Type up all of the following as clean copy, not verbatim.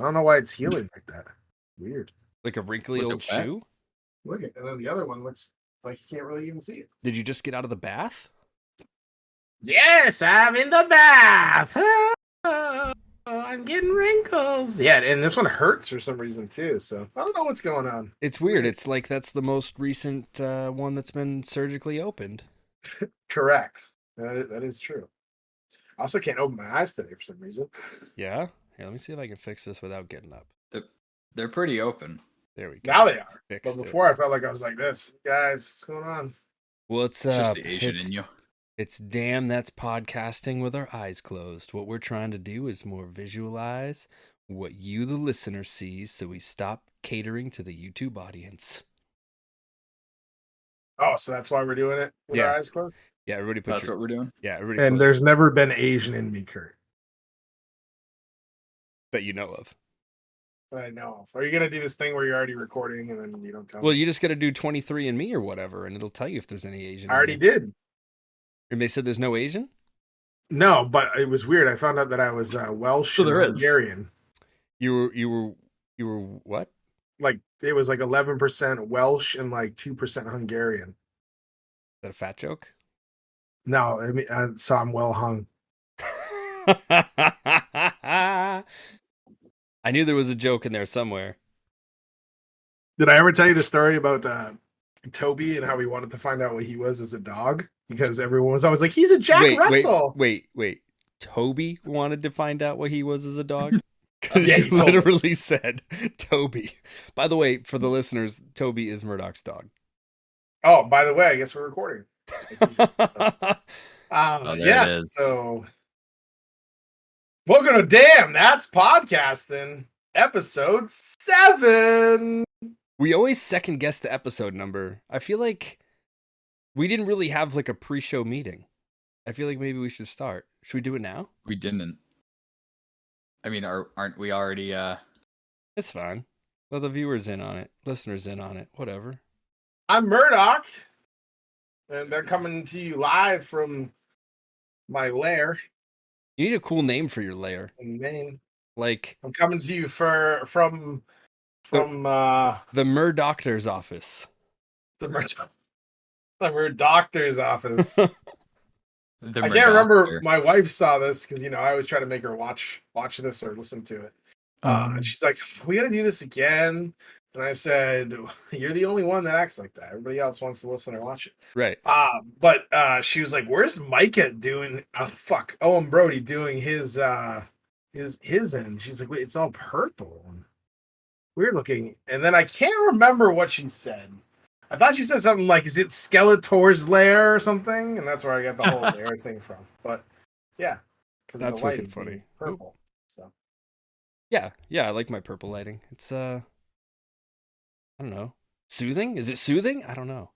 don't know why it's healing like that. Weird. Like a wrinkly Was it old wet? shoe? Look at, and then the other one looks like you can't really even see it. Did you just get out of the bath? Yes, I'm in the bath. I'm getting wrinkles. Yeah, and this one hurts for some reason too. So I don't know what's going on. It's weird. It's like that's the most recent one that's been surgically opened. Correct. That is true. I also can't open my eyes today for some reason. Yeah? Here, let me see if I can fix this without getting up. They're pretty open. There we go. Now they are. Fixed But before I felt like I was like this. Guys, what's going on? Well, it's Just the Asian in you. It's Damn That's Podcasting with our eyes closed. What we're trying to do is more visualize what you, the listener, sees, so we stop catering to the YouTube audience. Oh, so that's why we're doing it with our eyes closed? Yeah, everybody put That's what we're doing? Yeah, everybody And there's never been Asian in me, Kurt. That you know of. I know. Are you going to do this thing where you're already recording and then you don't tell me? Well, you just got to do 23andMe or whatever, and it'll tell you if there's any Asian. I already did. And they said there's no Asian? No, but it was weird. I found out that I was Welsh So there and is. Hungarian. You were what? Like, it was like 11% Welsh and like 2% Hungarian. Is that a fat joke? No, I mean, so I'm well hung. I knew there was a joke in there somewhere. Did I ever tell you the story about Toby and how he wanted to find out what he was as a dog? Because everyone was always like, he's a Jack Russell. Wait. Toby wanted to find out what he was as a dog? Because Yeah, you he told literally said Toby. By the way, for the listeners, Toby is Murdock's dog. Oh, by the way, I guess we're recording. There Yeah, it is. so welcome to Damn That's Podcasting, episode 7. We always second guess the episode number. I feel like we didn't really have like a pre-show meeting. I feel like maybe we should start. Should we do it now? We didn't. I mean, aren't we already... It's fine. Let the viewers in on it. Listeners in on it. Whatever. I'm Murdock, and they're coming to you live from my lair You need a cool name for your lair. in Maine. Like I'm coming to you from the Murdoctor's office. the doctor's office. the I can't remember. Murdock My wife saw this because I always try to make her watch this or listen to it. And she's like, "We got to do this again." And I said, "You're the only one that acts like that. Everybody else wants to listen or watch it." Right. But she was like, "Where's Micah doing? Owen Brody doing his end?" She's like, "Wait, it's all purple, weird looking." And then I can't remember what she said. I thought she said something like, "Is it Skeletor's lair or something?" And that's where I got the whole lair thing from. But yeah, because That's the lighting wicked funny. being purple. So Yeah, I like my purple lighting. It's I don't know. Soothing? Is it soothing? I don't know.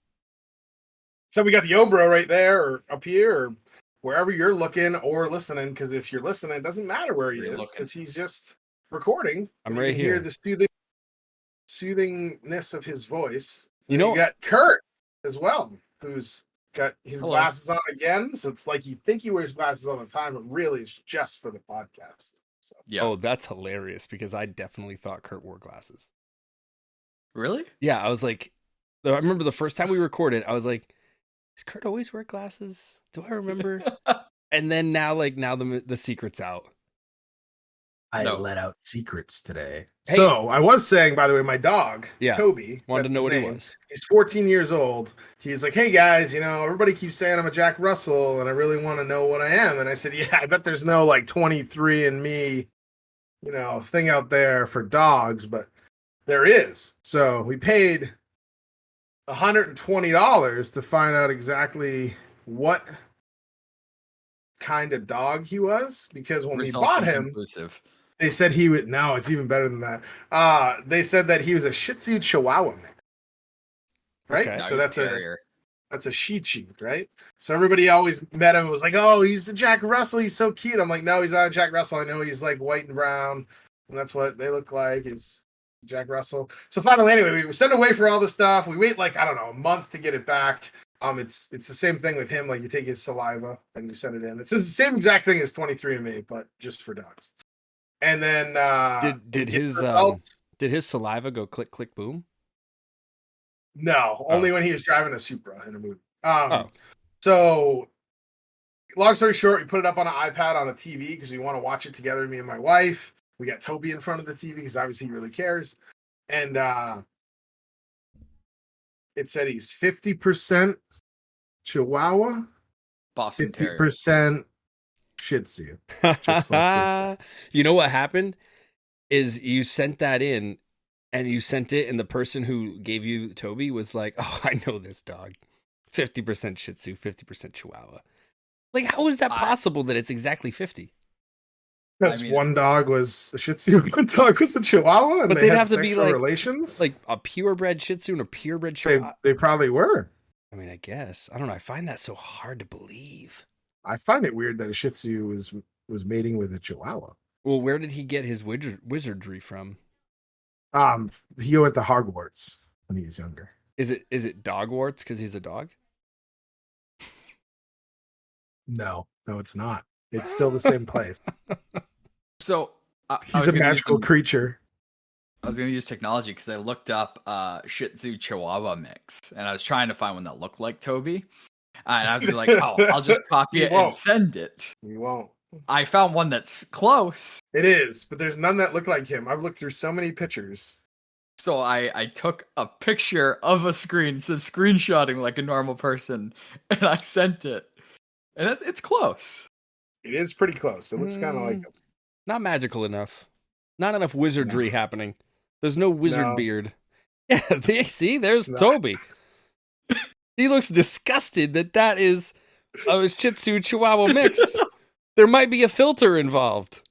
So we got the Obro right there, or up here, or wherever you're looking or listening. Because if you're listening, it doesn't matter where he is, because he's just recording. I'm and right you can here. Hear the soothingness of his voice. You know, you got Kurt as well, who's got his Hello. glasses on again. So it's like you think he wears glasses all the time, but really it's just for the podcast. So Yeah. Oh, that's hilarious because I definitely thought Kurt wore glasses. Really? Yeah, I was like, I remember the first time we recorded, I was like, does Kurt always wear glasses? Do I remember? And then now the secret's out. I No. let out secrets today. Hey. So I was saying, by the way, my dog, Yeah. Toby, Wanted that's to know his what he name. was. He's 14 years old. He's like, "Hey guys, everybody keeps saying I'm a Jack Russell, and I really want to know what I am." And I said, "Yeah, I bet there's no like 23andMe, thing out there for dogs, but there is." So we paid $120 to find out exactly what kind of dog he was, because when we bought him, Inconclusive. they said he would. No, it's even better than that. They said that he was a Shitzu Chihuahua mix, right? Okay. So Nice that's carrier. a Shih-Tzu, right? So everybody always met him and was like, "Oh, he's a Jack Russell. He's so cute." I'm like, "No, he's not a Jack Russell. I know he's like white and brown, and that's what they look like. It's Jack Russell." So finally, anyway, we send away for all the stuff. We wait like, I don't know, a month to get it back. It's the same thing with him. Like, you take his saliva and you send it in. It's the same exact thing as 23andMe, but just for dogs. And then Did we get his the belts. did his saliva go click click boom? No, only when he was driving a Supra in a movie. Oh. So long story short, we put it up on an iPad on a TV because we want to watch it together, me and my wife. We got Toby in front of the TV because obviously he really cares. And it said he's 50% Chihuahua, Boston Terrier. 50% Shih Tzu. Just like You know what happened? Is you sent that in and you sent it, and the person who gave you Toby was like, "Oh, I know this dog. 50% Shih Tzu, 50% Chihuahua." Like, how is that possible that it's exactly 50? Because one dog was a Shih Tzu, one dog was a Chihuahua, and but they they'd had have to be like relations. Like a purebred Shih Tzu and a purebred Chihuahua. They probably were. I mean, I guess. I don't know. I find that so hard to believe. I find it weird that a Shih Tzu was mating with a Chihuahua. Well, where did he get his wizardry from? He went to Hogwarts when he was younger. Is it Dogwarts because he's a dog? No, it's not. It's still the same place. So he's a magical creature. I was going to use technology because I looked up Shih Tzu Chihuahua mix, and I was trying to find one that looked like Toby. And I was like, oh, I'll just copy it and send it. You won't. I found one that's close. It is, but there's none that look like him. I've looked through so many pictures. So I took a picture of a screen, so screenshotting like a normal person, and I sent it. And it's close. It is pretty close. It looks kind of like him. Not magical enough. Not enough wizardry happening. There's no wizard beard. Yeah, see, there's Toby. He looks disgusted that is a Shih Tzu Chihuahua mix. There might be a filter involved.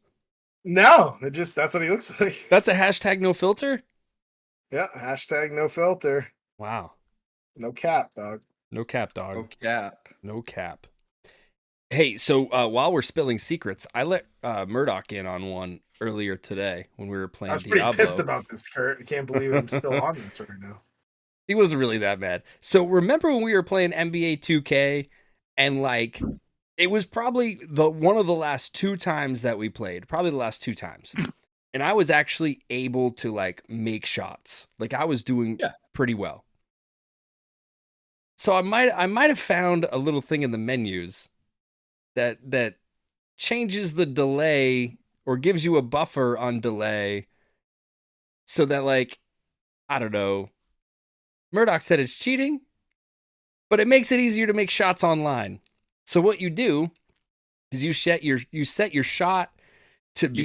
No, that's what he looks like. That's a hashtag no filter? Yeah, hashtag no filter. Wow. No cap, dog. No cap, dog. No cap. No cap. Hey, so while we're spilling secrets, I let Murdock in on one earlier today when we were playing Diablo. I was pretty pissed about this, Kurt. I can't believe I'm still on this right now. He wasn't really that bad. So remember when we were playing NBA 2K and like it was probably one of the last 2 times that we played, probably the last 2 times. And I was actually able to like make shots. Like I was doing pretty well. So I might have found a little thing in the menus that changes the delay or gives you a buffer on delay so that like, I don't know, Murdock said it's cheating, but it makes it easier to make shots online. So what you do is you set your shot to be...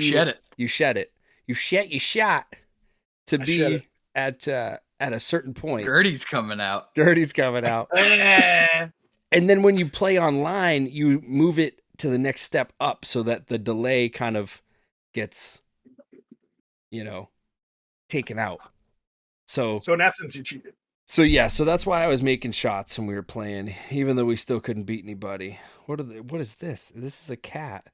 You shed your shot to be at a certain point. Gertie's coming out. And then when you play online, you move it to the next step up so that the delay kind of gets, taken out. So in essence, you cheated. So that's why I was making shots when we were playing, even though we still couldn't beat anybody. What is this? This is a cat.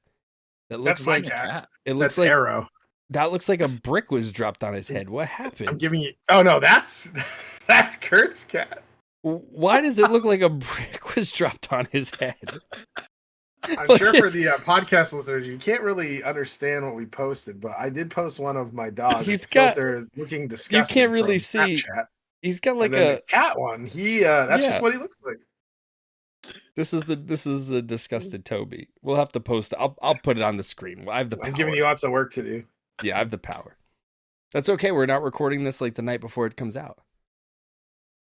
That's my cat. It looks that's like Arrow. That looks like a brick was dropped on his head. What happened? I'm giving you. Oh no, that's Kurt's cat. Why does it look like a brick was dropped on his head? I'm sure for the podcast listeners, you can't really understand what we posted, but I did post one of my dogs. He's got looking disgusting. You can't really see. Snapchat. He's got like a cat one. That's just what he looks like. This is the disgusted Toby. We'll have to post it. I'll put it on the screen. I have the power. I'm giving you lots of work to do. Yeah, I have the power. That's okay. We're not recording this like the night before it comes out.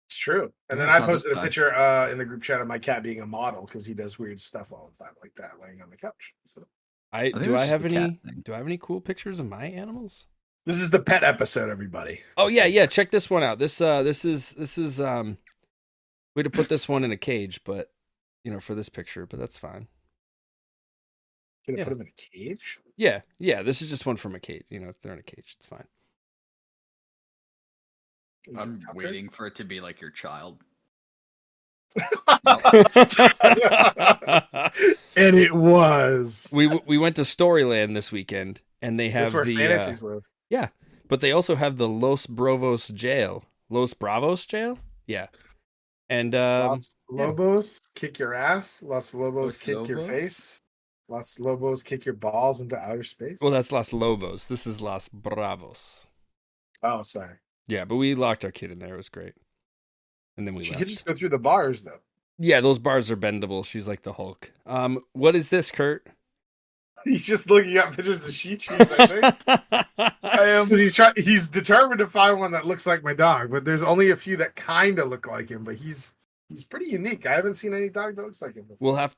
It's true. And then I posted a picture in the group chat of my cat being a model because he does weird stuff all the time like that, laying on the couch. So do I have any cool pictures of my animals? This is the pet episode, everybody. Oh yeah. Check this one out. This is we had to put this one in a cage, but for this picture, but that's fine. Gonna put him in a cage? Yeah. This is just one from a cage. If they're in a cage, it's fine. I'm waiting for it to be like your child. And it was. We went to Storyland this weekend, and they have That's where fantasies live. Yeah, but they also have the Los Bravos jail. Los Bravos jail? Yeah. And Los Lobos kick your ass. Los Lobos kick your face. Los Lobos kick your balls into outer space. Well, that's Los Lobos. This is Los Bravos. Oh, sorry. Yeah, but we locked our kid in there. It was great. And then we She left. could just go through the bars, though. Yeah, those bars are bendable. She's like the Hulk. What is this, Kurt? He's just looking up pictures of Shih Tzus, I think. I am. Because he's determined to find one that looks like my dog, but there's only a few that kind of look like him. But he's pretty unique. I haven't seen any dog that looks like him before. We'll have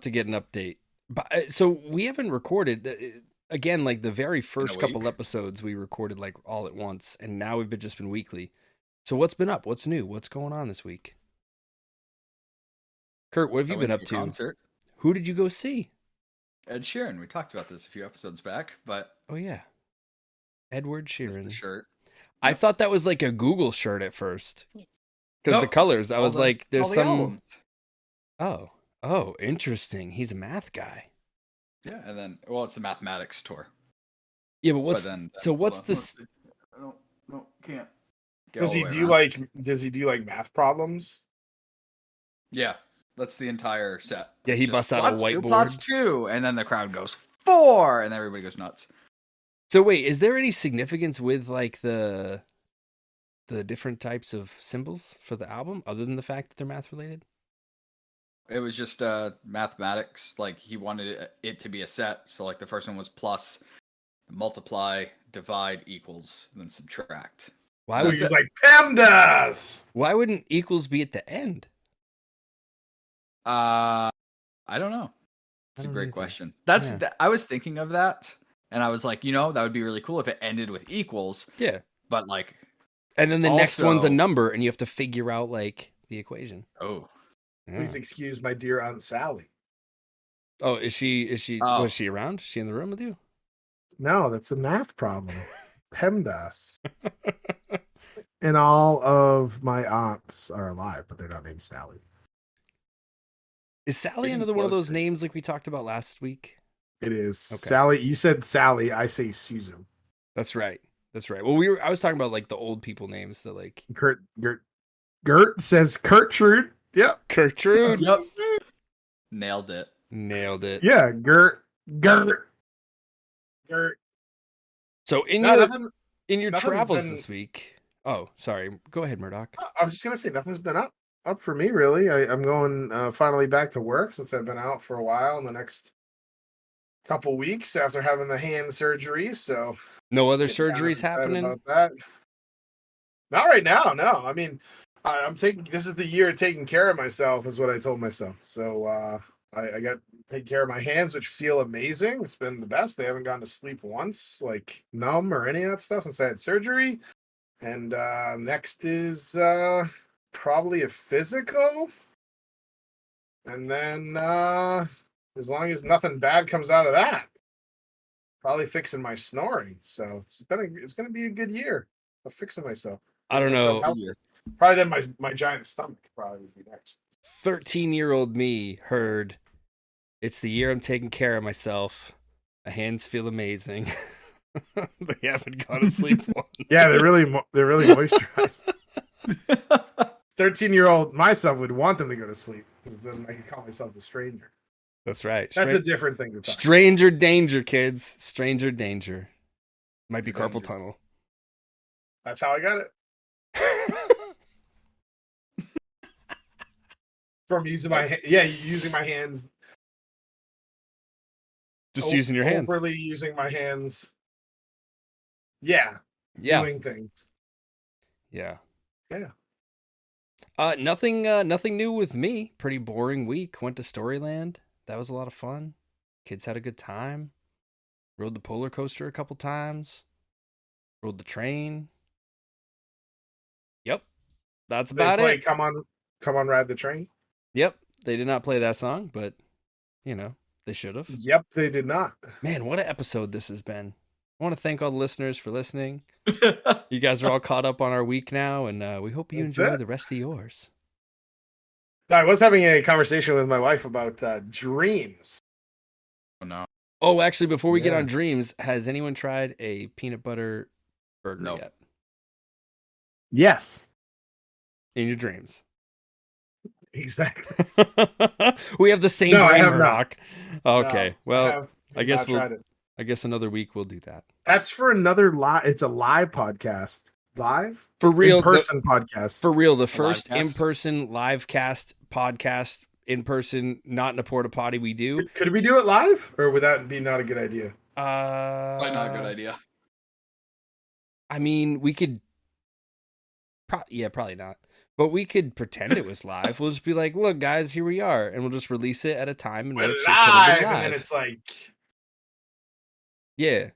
to get an update. But so we haven't recorded again. Like the very first couple episodes, we recorded like all at once, and now we've just been weekly. So what's been up? What's new? What's going on this week? Kurt, what have you been up to? Concert. Who did you go see? Ed Sheeran. We talked about this a few episodes back, but Oh yeah, Edward it's Sheeran. the shirt. I thought that was like a Google shirt at first because the colors. I was like, "There's some." Albums. Oh, interesting. He's a math guy. Yeah, and then it's the mathematics tour. Yeah, but what's what's this? No, can't. Does he do like math problems? Yeah, that's the entire set. Yeah, he busts out a whiteboard. Plus 2, and then the crowd goes 4, and everybody goes nuts. So wait, is there any significance with like the different types of symbols for the album, other than the fact that they're math related? It was just mathematics. Like he wanted it to be a set. So like the first one was plus, multiply, divide, equals, and then subtract. Why would he's like PEMDAS? Why wouldn't equals be at the end? I don't know. It's a great question. I was thinking of that, and I was like, that would be really cool if it ended with equals. Yeah. But like, and then the next one's a number, and you have to figure out like the equation. Oh. Yeah. Please excuse my dear Aunt Sally. Oh, is she? Was she around? Is she in the room with you? No, that's a math problem. PEMDAS. And all of my aunts are alive, but they're not named Sally. Is Sally another one of those names like we talked about last week? It is. Okay. Sally. You said Sally. I say Susan. That's right. Well, I was talking about like the old people names that like Gert says Gertrude. Yep. Gertrude. Yep. Nailed it. Yeah, Gert. So in your travels this week. Oh, sorry. Go ahead, Murdock. I was just gonna say nothing's been up for me really. I'm going finally back to work since I've been out for a while in the next couple weeks after having the hand surgery. So no other surgeries happening about that. Not right now. No, I mean I'm taking. This is the year of taking care of myself, is what I told myself. So I got to take care of my hands, which feel amazing. It's been the best. They haven't gone to sleep once, like numb or any of that stuff since I had surgery. And next is probably a physical. And then as long as nothing bad comes out of that, probably fixing my snoring. So it's going to be a good year of fixing myself. I don't know. Probably then my giant stomach probably would be next. 13-year-old me heard, "It's the year I'm taking care of myself. My hands feel amazing." They haven't gone to sleep once. Yeah, they're really moisturized. 13-year-old myself would want them to go to sleep because then I can call myself the stranger. That's right. That's a different thing to talk Stranger danger, kids. Stranger danger. Might be carpal tunnel. That's how I got it. From using using my hands. Just using your hands. Overly using my hands. Yeah. Doing things. Yeah. Yeah. Nothing new with me. Pretty boring week. Went to Storyland. That was a lot of fun. Kids had a good time. Rode the roller coaster a couple times. Rode the train. Yep. That's about it. Come on, ride the train. Yep. They did not play that song, but they should have. Yep, they did not. Man, what an episode this has been. I want to thank all the listeners for listening. You guys are all caught up on our week now, and we hope you enjoy the rest of yours. I was having a conversation with my wife about dreams. Oh, no. Oh, actually, before we get on dreams, has anyone tried a peanut butter burger yet? Yes. In your dreams? Exactly. We have the same No, I brain, have not. Murdock. Okay, No, well, I have guess not tried it. I guess another week we'll do that. That's for another live. It's a live podcast. Live? For In real, person podcast. for real, the A live first cast? in-person live cast podcast in person, not in a porta potty, we do. Could we do it live? Or would that be not a good idea? Probably not a good idea. I mean, we could. Probably not. But we could pretend it was live. We'll just be like, "Look, guys, here we are," and we'll just release it at a time in We're which it could have live, been live. and then it's like, yeah,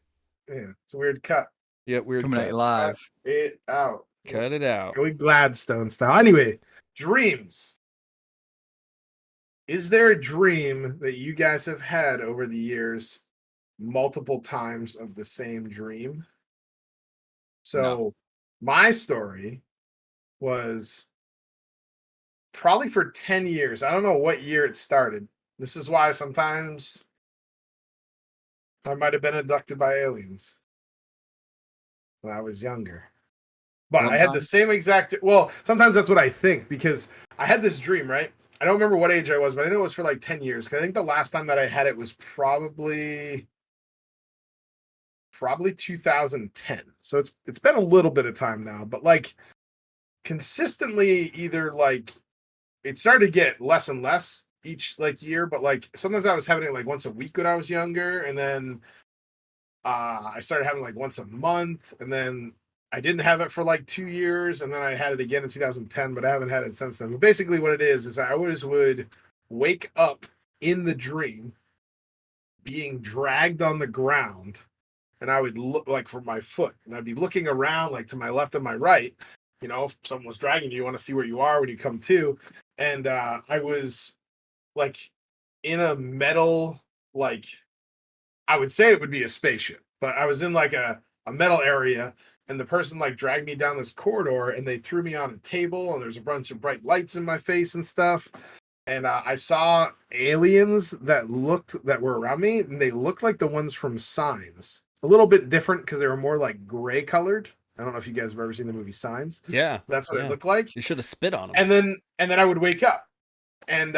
it's a weird cut. yeah, weird. Coming at Cut you live. Cut it out. Cut it out. Going Gladstone style. Anyway, dreams. Is there a dream that you guys have had over the years, multiple times of the same dream? So, my story was probably for 10 years. I don't know what year it started. This is why sometimes I might have been abducted by aliens when I was younger. But I had the same exact, well, sometimes that's what I think, because I had this dream, right? I don't remember what age I was, but I know it was for like 10 years. Because I think the last time that I had it was probably 2010. So it's been a little bit of time now, but like consistently either like it started to get less and less each like year, but like sometimes I was having it like once a week when I was younger, and then I started having like once a month, and then I didn't have it for like 2 years, and then I had it again in 2010, but I haven't had it since then. But basically what it is I always would wake up in the dream being dragged on the ground, and I would look like for my foot, and I'd be looking around like to my left and my right. You know, if someone was dragging you, you want to see where you are when you come to. And I was like in a metal, like I would say it would be a spaceship, but I was in like a metal area, and the person like dragged me down this corridor, and they threw me on a table, and there's a bunch of bright lights in my face and stuff. And I saw aliens that were around me, and they looked like the ones from Signs. A little bit different because they were more like gray colored. I don't know if you guys have ever seen the movie Signs. Yeah, that's what it looked like. You should have spit on them. And then I would wake up, and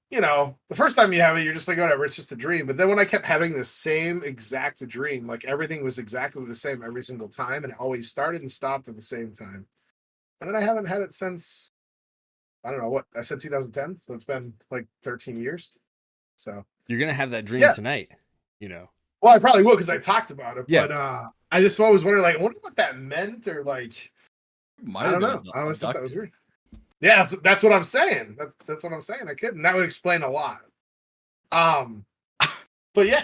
you know, the first time you have it, you're just like, whatever, it's just a dream. But then when I kept having the same exact dream, like everything was exactly the same every single time, and it always started and stopped at the same time. And then I haven't had it since, I don't know what I said, 2010. So it's been like 13 years. So you're gonna have that dream tonight, you know. Well, I probably will because I talked about it. Yeah. But I just always wondered, like, I wonder what that meant, or like, I don't know. I always thought that was weird. Yeah, that's what I'm saying. That's what I'm saying. I couldn't. That would explain a lot. But yeah,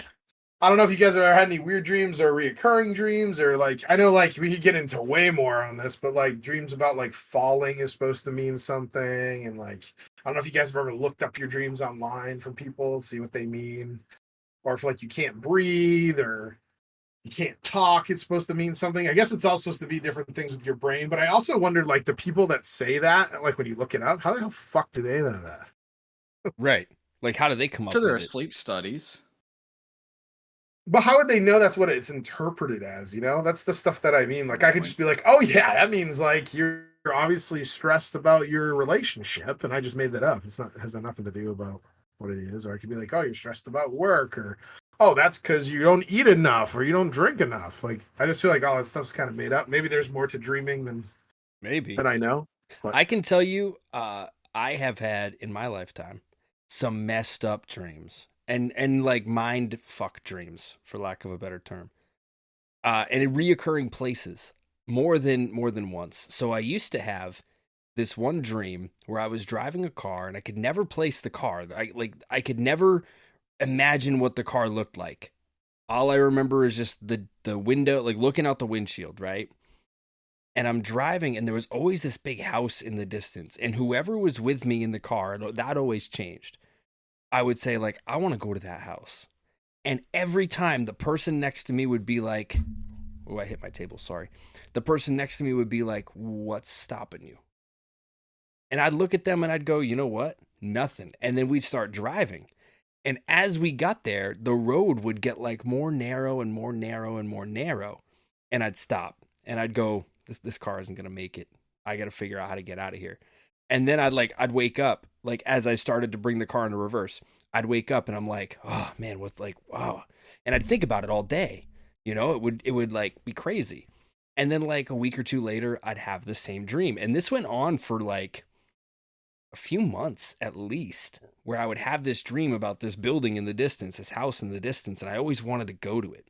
I don't know if you guys have ever had any weird dreams or reoccurring dreams, or like, I know like we could get into way more on this, but like dreams about like falling is supposed to mean something, and like I don't know if you guys have ever looked up your dreams online from people, see what they mean, or if like you can't breathe or you can't talk, it's supposed to mean something. I guess it's all supposed to be different things with your brain. But I also wondered, like, the people that say that, like when you look it up, how the hell fuck do they know that? Right. Like, how do they come up with it? There are it? sleep studies. But how would they know that's what it's interpreted as? You know, that's the stuff that I mean. Like, I could just be like, oh yeah, that means like you're obviously stressed about your relationship, and I just made that up. It has nothing to do about what it is. Or I could be like, oh, you're stressed about work, or oh, that's because you don't eat enough or you don't drink enough. Like, I just feel like all that stuff's kind of made up. Maybe there's more to dreaming than I know. But I can tell you, I have had in my lifetime some messed up dreams and like mind fuck dreams, for lack of a better term, and in reoccurring places more than once. So I used to have this one dream where I was driving a car and I could never place the car. I could never imagine what the car looked like. All I remember is just the window, like looking out the windshield, right? And I'm driving, and there was always this big house in the distance, and whoever was with me in the car, that always changed. I would say, like, I want to go to that house. And every time the person next to me would be like, oh, I hit my table, sorry. The person next to me would be like, what's stopping you? And I'd look at them and I'd go, you know what? Nothing. And then we'd start driving. And as we got there, the road would get like more narrow and more narrow and more narrow. And I'd stop and I'd go, this car isn't going to make it. I got to figure out how to get out of here. And then I'd wake up, like as I started to bring the car into reverse, I'd wake up and I'm like, oh man, what's like, wow. And I'd think about it all day. You know, it would like be crazy. And then like a week or two later, I'd have the same dream. And this went on for like a few months at least, where I would have this dream about this building in the distance, this house in the distance, and I always wanted to go to it.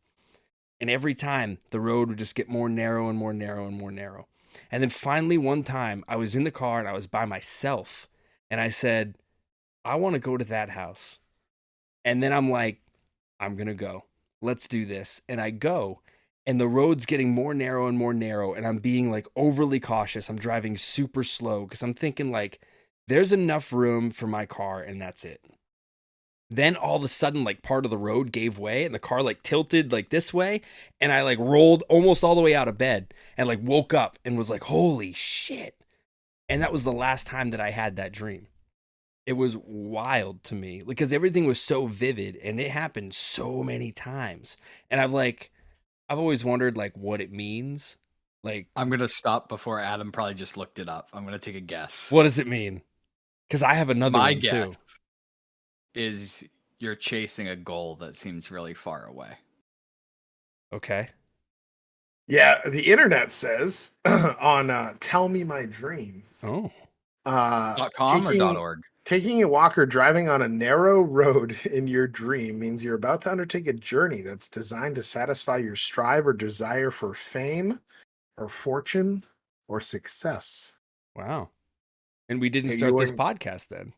And every time the road would just get more narrow and more narrow and more narrow. And then finally, one time I was in the car and I was by myself and I said, I want to go to that house. And then I'm like, I'm going to go. Let's do this. And I go and the road's getting more narrow and more narrow. And I'm being like overly cautious. I'm driving super slow because I'm thinking like there's enough room for my car and that's it. Then all of a sudden, like part of the road gave way and the car like tilted like this way. And I like rolled almost all the way out of bed and like woke up and was like, holy shit. And that was the last time that I had that dream. It was wild to me because everything was so vivid and it happened so many times. And I've always wondered like what it means. Like, I'm going to stop before Adam probably just looked it up. I'm going to take a guess. what does it mean? Because I have another My one too. guess is you're chasing a goal that seems really far away. Okay. Yeah, the internet says on Tell Me My Dream. Oh. .com or .org? Taking a walk or driving on a narrow road in your dream means you're about to undertake a journey that's designed to satisfy your strive or desire for fame or fortune or success. Wow. And we didn't Okay, start this podcast then.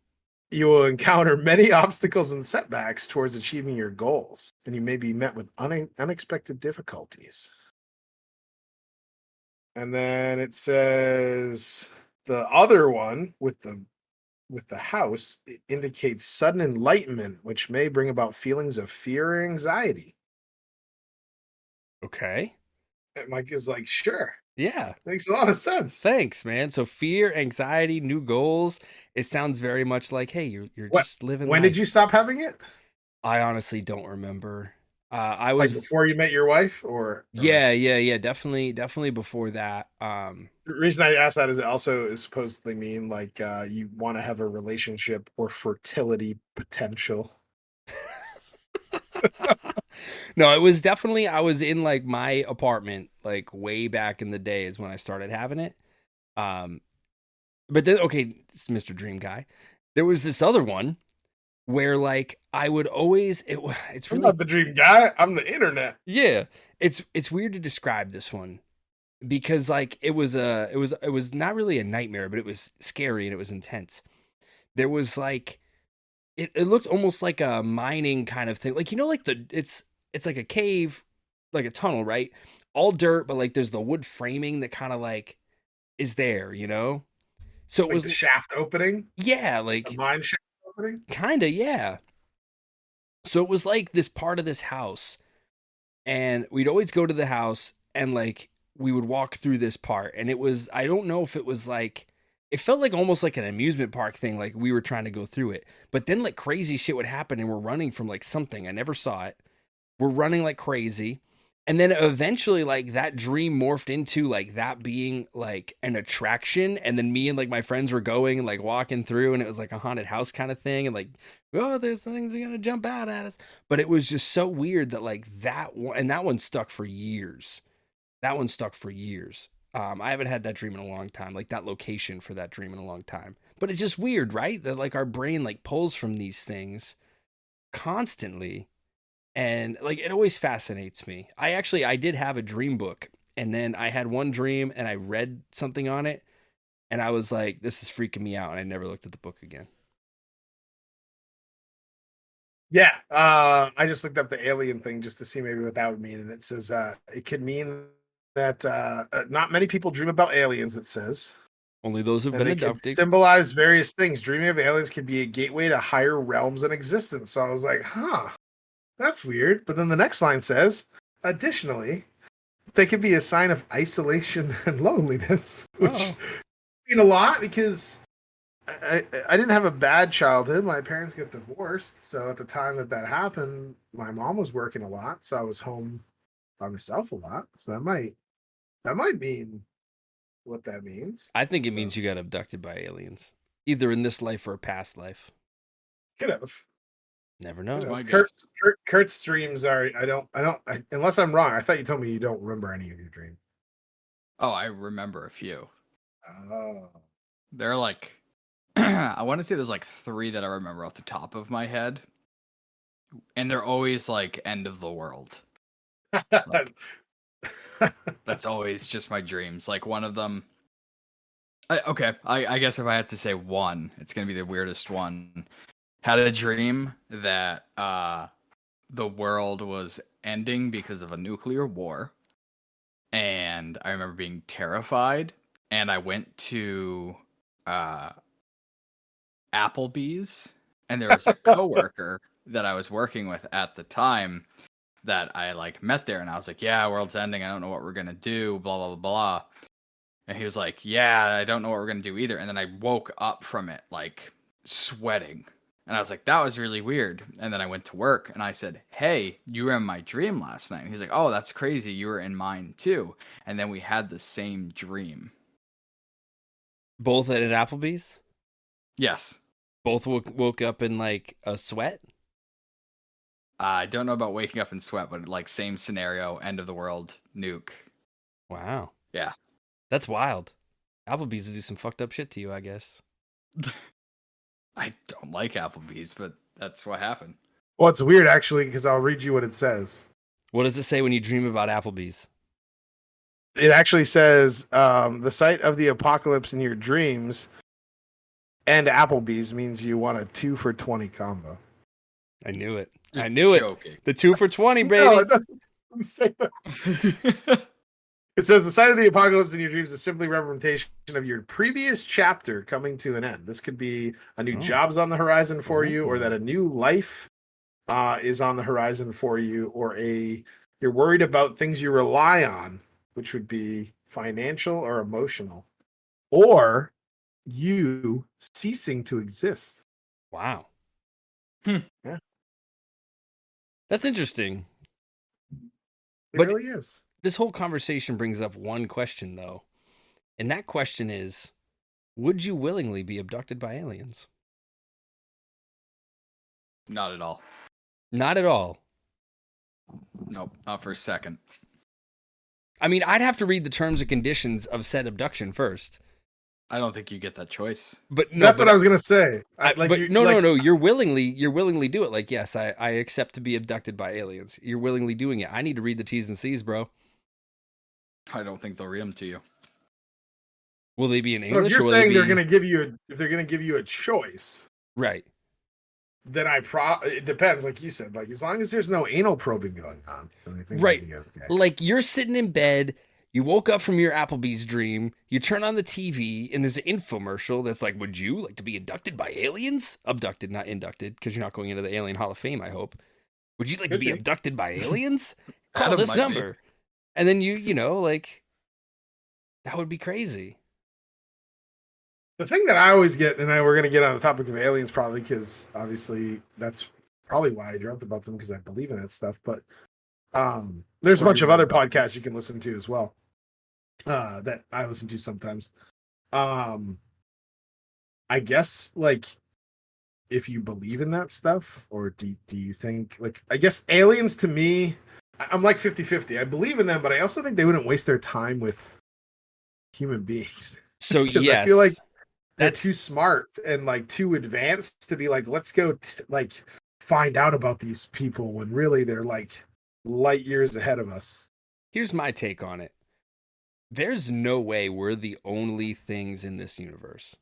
You will encounter many obstacles and setbacks towards achieving your goals, and you may be met with unexpected difficulties. And then it says the other one with the house, it indicates sudden enlightenment, which may bring about feelings of fear or anxiety. Okay. And Mike is like, sure. Yeah. Makes a lot of sense. Thanks, man. So fear, anxiety, new goals. It sounds very much like, hey, you're just living When life. did you stop having it? I honestly don't remember. I Like was before you met your wife, or yeah, definitely before that. The reason I ask that is it also is supposedly mean like you want to have a relationship or fertility potential. No, it was definitely I was in like my apartment like way back in the days when I started having it. But then okay, Mr. Dream Guy, there was this other one where like I would always it's I'm really not the dream guy. I'm the internet. yeah, it's weird to describe this one because like it was not really a nightmare, but it was scary and it was intense. There was like it looked almost like a mining kind of thing. Like you know like it's like a cave, like a tunnel, right? All dirt, but like there's the wood framing that kind of like is there, you know? So it Like was the shaft opening, yeah, the like mine shaft opening. kind of yeah. So it was like this part of this house and we'd always go to the house and like we would walk through this part and it was I don't know if it was like it felt like almost like an amusement park thing like we were trying to go through it but then like crazy shit would happen and we're running from like something I never saw it. We're running like crazy and then eventually like that dream morphed into like that being like an attraction and then me and like my friends were going and like walking through and it was like a haunted house kind of thing and like oh there's things are gonna jump out at us but it was just so weird that like that one and that one stuck for years. I haven't had that dream in a long time, like that location for that dream in a long time. But it's just weird, right? That like our brain like pulls from these things constantly. And like it always fascinates me. I did have a dream book and then I had one dream and I read something on it and I was like, this is freaking me out. And I never looked at the book again. Yeah, I just looked up the alien thing just to see maybe what that would mean, and it says it could mean that not many people dream about aliens. It says Only those who've that been it could abducted. symbolize various things. Dreaming of aliens could be a gateway to higher realms in existence. So I was like, huh, that's weird. But then the next line says, additionally, they could be a sign of isolation and loneliness, which mean a lot because I didn't have a bad childhood. My parents get divorced, so at the time that happened, my mom was working a lot, so I was home by myself a lot. So that might mean what that means. I think it means you got abducted by aliens, either in this life or a past life. Could have. Never know. Kurt's streams are. Unless I'm wrong. I thought you told me you don't remember any of your dreams. Oh, I remember a few. Oh. They're like, I want to say there's like 3 that I remember off the top of my head, and they're always like end of the world. Like, that's always just my dreams. Like one of them. I guess if I had to say one, it's gonna be the weirdest one. Had a dream that the world was ending because of a nuclear war, and I remember being terrified. And I went to Applebee's, and there was a coworker that I was working with at the time that I like met there, and I was like, "Yeah, world's ending. I don't know what we're gonna do." Blah blah blah blah. And he was like, "Yeah, I don't know what we're gonna do either." And then I woke up from it like sweating, and I was like, "That was really weird." And then I went to work, and I said, "Hey, you were in my dream last night." And he's like, "Oh, that's crazy. You were in mine too." And then we had the same dream. Both at Applebee's? Yes. Both woke up in like a sweat? I don't know about waking up in sweat, but like same scenario, end of the world, nuke. Wow. Yeah. That's wild. Applebee's will do some fucked up shit to you, I guess. I don't like Applebee's, but that's what happened. Well, it's weird actually, because I'll read you what it says. What does it say when you dream about Applebee's? It actually says the sight of the apocalypse in your dreams and Applebee's means you want a 2 for $20 combo. I knew it. You're I knew joking. it. The 2 for $20, baby. No, it doesn't say that. It says the sight of the apocalypse in your dreams is simply representation of your previous chapter coming to an end. This could be a new job's on the horizon for you, or that a new life is on the horizon for you, or you're worried about things you rely on, which would be financial or emotional, or you ceasing to exist. Wow. Yeah. That's interesting. It really is. This whole conversation brings up one question, though. And that question is, would you willingly be abducted by aliens? Not at all. Not at all. Nope, not for a second. I mean, I'd have to read the terms and conditions of said abduction first. I don't think you get that choice. But no, that's what I was gonna say. No. You're willingly do it. Like, yes, I accept to be abducted by aliens. You're willingly doing it. I need to read the T's and C's, bro. I don't think they'll read them to you. Will they be in English? If you're saying they're gonna give you a choice, right? Then it depends, like you said. Like as long as there's no anal probing going on, then I think right. it'll be okay. Like you're sitting in bed. You woke up from your Applebee's dream, you turn on the TV, and there's an infomercial that's like, would you like to be abducted by aliens? Abducted, not inducted, because you're not going into the Alien Hall of Fame, I hope. Would you like to be abducted by aliens? Call this number. Be. And then you know, like, that would be crazy. The thing that I always get, and we're going to get on the topic of aliens probably, because obviously that's probably why I dreamt about them, because I believe in that stuff, but there's a bunch of other podcasts you can listen to as well. That I listen to sometimes. I guess like if you believe in that stuff, or do you think like, I guess aliens to me, I'm like 50-50. I believe in them, but I also think they wouldn't waste their time with human beings. So yes, I feel like they're too smart and like too advanced to be like, let's go like find out about these people when really they're like light years ahead of us. Here's my take on it. There's no way we're the only things in this universe.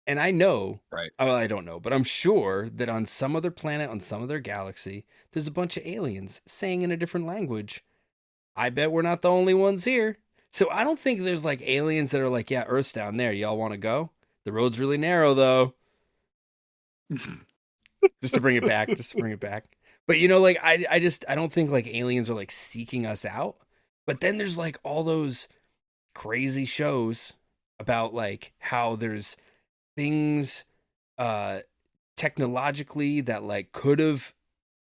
And I know, right? Well, I don't know, but I'm sure that on some other planet, on some other galaxy, there's a bunch of aliens saying in a different language. I bet we're not the only ones here. So I don't think there's like aliens that are like, yeah, Earth's down there. Y'all want to go? The road's really narrow, though. Just to bring it back. But, you know, like, I don't think like aliens are like seeking us out. But then there's like all those crazy shows about like how there's things technologically that like could have,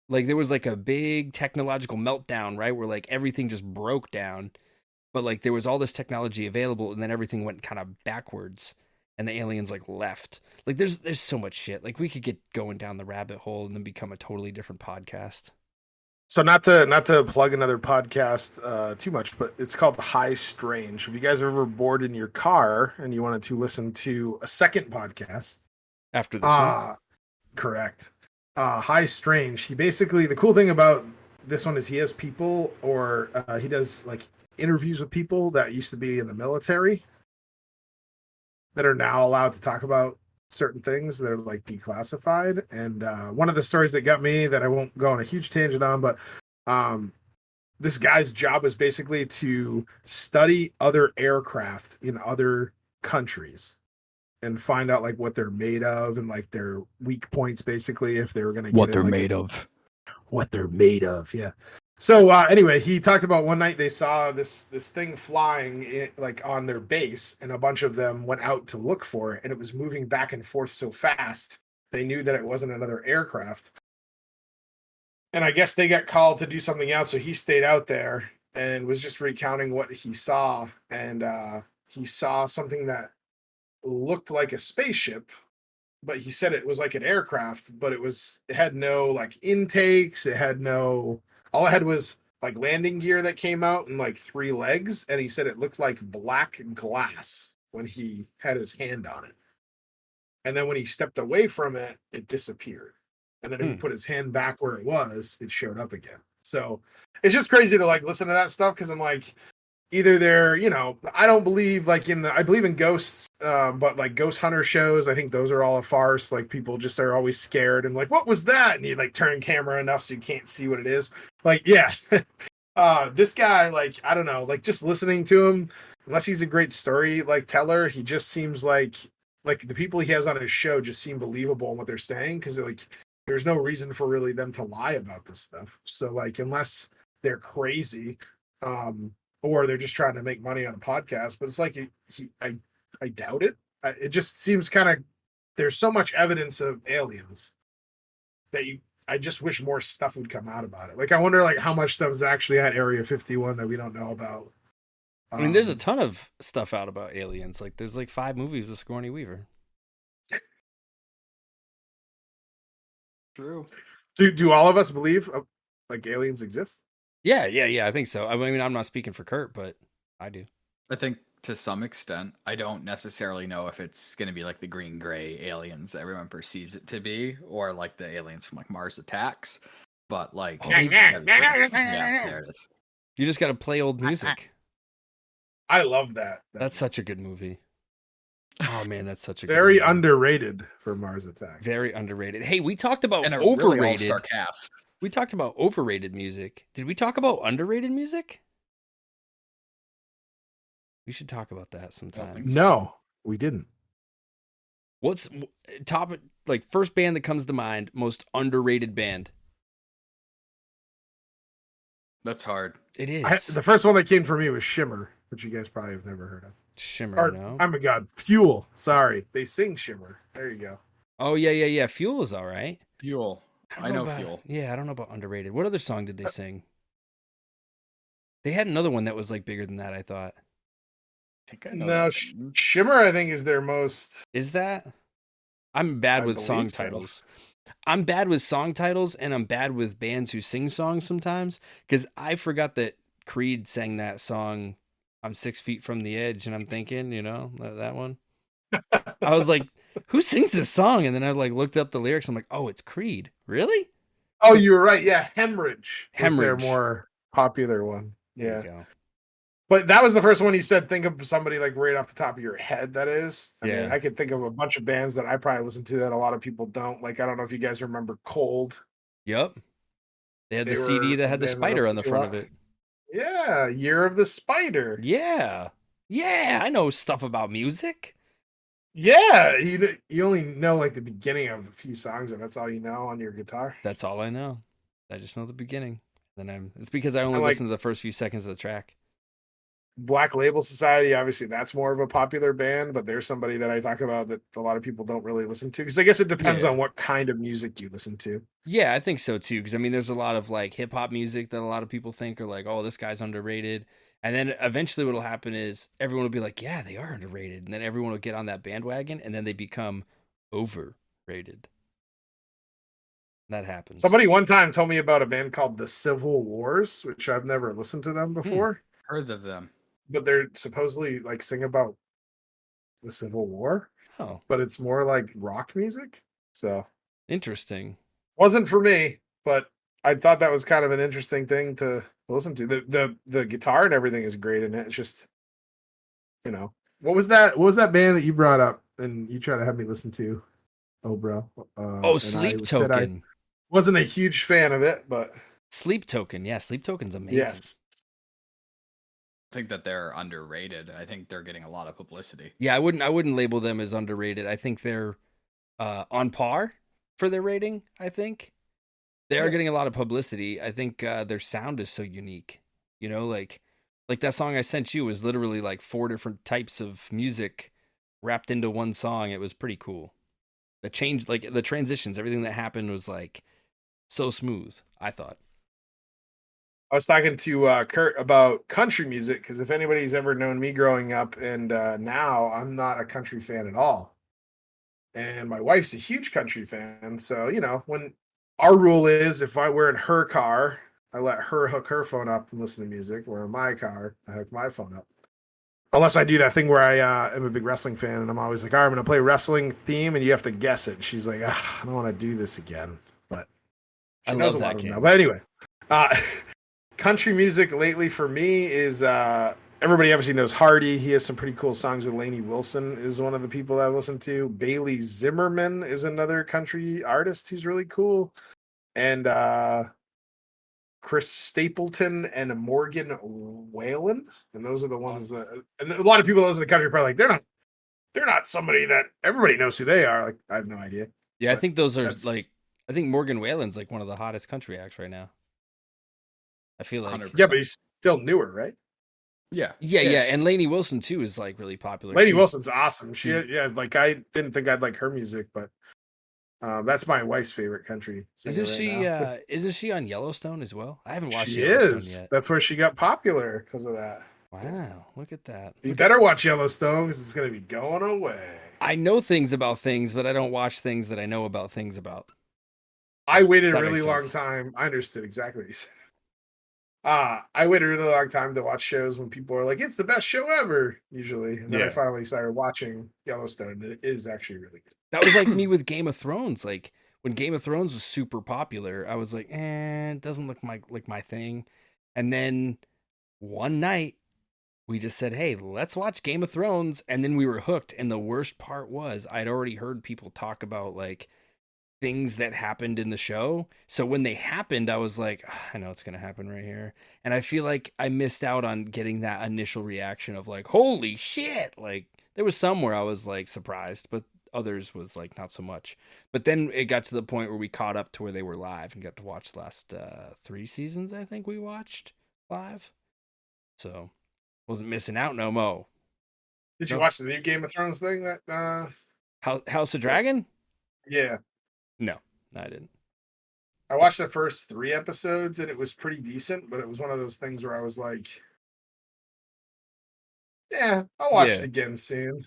like there was like a big technological meltdown, right? Where like everything just broke down. but like there was all this technology available, and then everything went kind of backwards, and the aliens like left. Like there's so much shit. Like we could get going down the rabbit hole and then become a totally different podcast. So not to plug another podcast too much, but it's called High Strange. If you guys are ever bored in your car and you wanted to listen to a second podcast After this one, correct. High Strange. He basically, the cool thing about this one is he has people, or he does like interviews with people that used to be in the military that are now allowed to talk about certain things that are like declassified. And one of the stories that got me, that I won't go on a huge tangent on, but this guy's job was basically to study other aircraft in other countries and find out like what they're made of and like their weak points, basically, if they were going to What they're made of. What they're made of. Yeah. So anyway, he talked about one night they saw this thing flying like on their base, and a bunch of them went out to look for it, and it was moving back and forth so fast they knew that it wasn't another aircraft. And I guess they got called to do something else, so he stayed out there and was just recounting what he saw, and he saw something that looked like a spaceship, but he said it was like an aircraft, but it had no like intakes, all it had was like landing gear that came out and like 3 legs. And he said it looked like black glass when he had his hand on it. And then when he stepped away from it, it disappeared. And then if he put his hand back where it was, it showed up again. So it's just crazy to like listen to that stuff, because I'm like, either they're, I don't believe like I believe in ghosts, but like ghost hunter shows, I think those are all a farce. Like people just are always scared and like, what was that? And you like turn camera enough so you can't see what it is. Like, yeah. This guy, like, I don't know, like just listening to him, unless he's a great story like teller, he just seems like the people he has on his show just seem believable in what they're saying, because like there's no reason for really them to lie about this stuff. So like, unless they're crazy, or they're just trying to make money on a podcast, but it's like I doubt it. It just seems kind of, there's so much evidence of aliens that I just wish more stuff would come out about it. Like I wonder like how much stuff is actually at Area 51 that we don't know about. I mean, there's a ton of stuff out about aliens. Like there's like 5 movies with Sigourney Weaver. True. Do all of us believe like aliens exist? Yeah, I think so. I mean, I'm not speaking for Kurt, but I do. I think to some extent, I don't necessarily know if it's going to be like the green gray aliens that everyone perceives it to be, or like the aliens from like Mars Attacks. But like, yeah, there it is. You just got to play old music. I love that. That's such a good movie. Oh man, that's such a very good movie. Underrated for Mars Attacks. Very underrated. Hey, we talked about and a overrated. Really all-star cast. We talked about overrated music. Did we talk about underrated music? We should talk about that sometime. No, we didn't. What's top, like, first band that comes to mind, most underrated band? That's hard. It is. The first one that came for me was Shimmer, which you guys probably have never heard of. Shimmer, no? Oh my god, Fuel. Sorry, they sing Shimmer. There you go. Oh, yeah. Fuel is all right. Fuel. I know Fuel. Yeah, I don't know about underrated. What other song did they sing? They had another one that was like bigger than that, I thought. I think I know. No, Shimmer, I think, is their most. Is that? I'm bad with song titles. I'm bad with song titles, and I'm bad with bands who sing songs sometimes, because I forgot that Creed sang that song, I'm 6 feet from the edge, and I'm thinking, that one. I was like, who sings this song? And then I like looked up the lyrics. I'm like, oh, it's Creed. Really? Oh, you were right. Yeah, Hemorrhage. Hemorrhage. Their more popular one. Yeah. There you go. But that was the first one you said, think of somebody like right off the top of your head, that is. I mean, I could think of a bunch of bands that I probably listen to that a lot of people don't. Like, I don't know if you guys remember Cold. Yep. They had the CD that had the spider on the front of it. Yeah, Year of the Spider. Yeah. Yeah, I know stuff about music. Yeah, you only know like the beginning of a few songs, and that's all you know on your guitar. That's all I know. I just know the beginning. It's because I only listen to the first few seconds of the track. Black Label Society, obviously that's more of a popular band, but there's somebody that I talk about that a lot of people don't really listen to, because I guess it depends on what kind of music you listen to. Yeah, I think so too, because I mean there's a lot of like hip hop music that a lot of people think are like, oh, this guy's underrated, And then eventually what'll happen is everyone will be like, yeah, they are underrated. And then everyone will get on that bandwagon and then they become overrated. That happens. Somebody one time told me about a band called the Civil Wars, which I've never listened to them before, Heard of them. but they're supposedly like sing about the Civil War, Oh, but it's more like rock music. So interesting. wasn't for me, but I thought that was kind of an interesting thing to listen to. The guitar and everything is great in it. It's just, what was that? What was that band that you brought up and you tried to have me listen to? Oh, bro. Oh, and Sleep I said I Token. wasn't a huge fan of it, but Sleep Token. Yeah, Sleep Token's amazing. yes. I think that they're underrated. I think they're getting a lot of publicity. Yeah, I wouldn't label them as underrated. I think they're on par for their rating, I think. They are getting a lot of publicity. I think their sound is so unique. Like that song I sent you was literally like 4 different types of music wrapped into one song. It was pretty cool. The change, like the transitions, everything that happened was like so smooth, I thought. I was talking to Kurt about country music because if anybody's ever known me growing up, and now I'm not a country fan at all. And my wife's a huge country fan. So, when our rule is if we're in her car, I let her hook her phone up and listen to music. We're in my car, I hook my phone up. Unless I do that thing where I am a big wrestling fan and I'm always like, all right, I'm going to play wrestling theme and you have to guess it. She's like, I don't want to do this again. But she I knows love a lot that of them game. now. But anyway, country music lately for me is everybody obviously knows Hardy. He has some pretty cool songs with Lainey Wilson is one of the people that I've listened to. Bailey Zimmerman is another country artist who's really cool. And Chris Stapleton and Morgan Whalen. And those are the ones that, and a lot of people that listen to country are probably like, they're not somebody that everybody knows who they are. Like, I have no idea. Yeah, I But think those are that's- like, I think Morgan Whalen's like one of the hottest country acts right now. I feel like 100%. Yeah, but he's still newer, right? Yeah. Yeah, Ish. and Lainey Wilson too is like really popular. Lainey She's- Wilson's awesome. she's- Like I didn't think I'd like her music, but that's my wife's favorite country singer now. Isn't she on Yellowstone as well? I haven't watched She Yellowstone is. yet. That's where she got popular because of that. Wow, look at that. You better watch Yellowstone because it's going to be going away. I know things about things, but I don't watch things that I know about things about. I waited a That really makes long sense. time. I understood exactly what you said. I waited a really long time to watch shows when people are like, it's the best show ever, usually. And then I Yeah. finally started watching Yellowstone, and it is actually really good. That was like me with Game of Thrones. Like when Game of Thrones was super popular, I was like, it doesn't look like my thing. And then one night we just said, hey, let's watch Game of Thrones. And then we were hooked. And the worst part was I'd already heard people talk about like things that happened in the show. So when they happened, I was like, I know it's going to happen right here. And I feel like I missed out on getting that initial reaction of like, holy shit. Like there was some where I was like surprised, but others was like not so much. But then it got to the point where we caught up to where they were live and got to watch the last 3 seasons, I think we watched live. So wasn't missing out no mo. Did you No. watch the new Game of Thrones thing? That House of Dragon? Yeah. No, I didn't. I watched the first 3 episodes and it was pretty decent, but it was one of those things where I was like, yeah, I'll watch it again soon.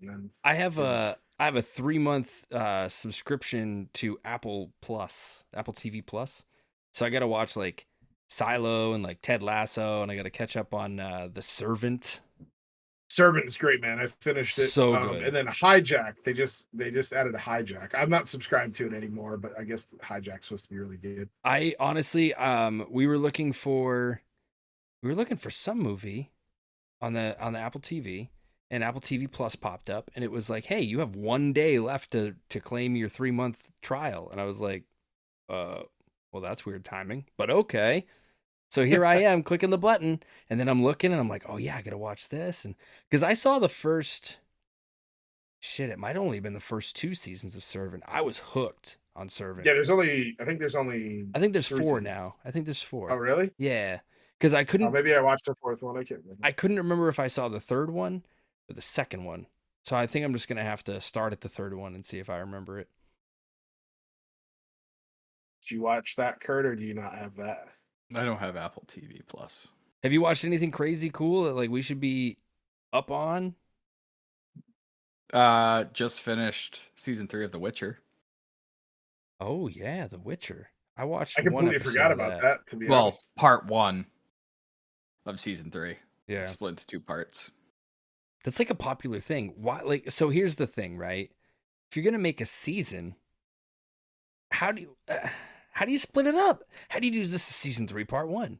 And then I have a 3-month subscription to Apple TV Plus. So I got to watch like Silo and like Ted Lasso, and I got to catch up on The Servant. Servant is great, man. I finished it. So good. And then Hijack, they just added a Hijack. I'm not subscribed to it anymore, but I guess the Hijack's supposed to be really good. I honestly, we were looking for some movie on the Apple TV, and Apple TV Plus popped up, and it was like, hey, you have 1 day left to claim your 3-month trial, and I was like, well, that's weird timing, but okay. So here I am clicking the button, and then I'm looking and I'm like, oh yeah, I got to watch this. And because I saw the first, it might only have been the first 2 seasons of Servant. I was hooked on Servant. Yeah, I think there's 4 seasons. now. I think there's 4. Oh, really? Yeah. Because I couldn't, maybe I watched the 4th one. I can't remember. I couldn't remember if I saw the 3rd one or the 2nd one. So I think I'm just going to have to start at the 3rd one and see if I remember it. Did you watch that, Kurt, or do you not have that? I don't have Apple TV Plus. Have you watched anything crazy cool that like we should be up on? Just finished season 3 of The Witcher. Oh yeah, The Witcher. I watched I one completely episode forgot of about that, to be Well, honest. part 1 of season 3. Yeah. Split into 2 parts. That's like a popular thing. Why? Like, so here's the thing, right? If you're gonna make a season, how do you split it up? How do you do this? Is season 3, part 1?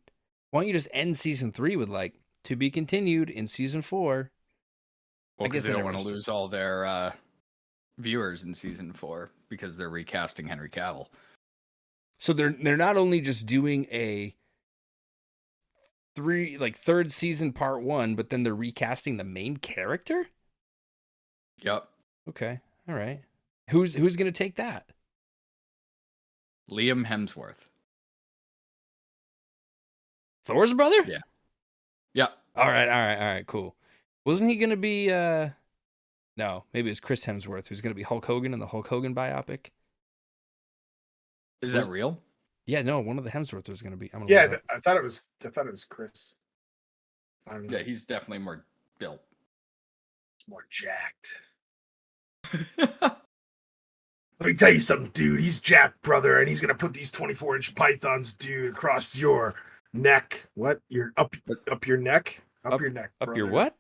Why don't you just end season 3 with like to be continued in season 4? Well, I guess because they I don't never want to understood. lose all their viewers in season 4 because they're recasting Henry Cavill. So they're not only just doing a third season part 1, but then they're recasting the main character. Yep. Okay, all right. Who's gonna take that? Liam Hemsworth. Thor's brother? Yeah. Yep. All right, cool. Wasn't he gonna be no, maybe it was Chris Hemsworth who's gonna be Hulk Hogan in the Hulk Hogan biopic. Is that real? Yeah, no, one of the Hemsworths was gonna be. I'm gonna Yeah, look it up. I thought it was Chris. I don't know. Yeah, he's definitely more built. More jacked. Let me tell you something, dude. He's jacked, brother, and he's gonna put these 24-inch pythons, dude, across your neck. What? Your up your neck? Up your neck. Up your brother.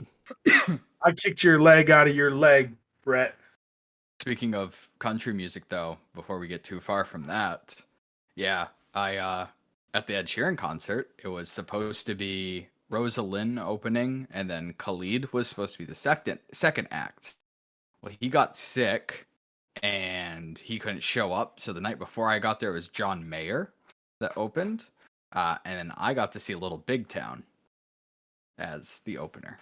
what? I kicked your leg out of your leg, Brett. Speaking of country music, though, before we get too far from that, yeah, I at the Ed Sheeran concert, it was supposed to be Rosa Lynn opening, and then Khalid was supposed to be the second act. Well, he got sick, and he couldn't show up. So the night before I got there, it was John Mayer that opened, and then I got to see Little Big Town as the opener.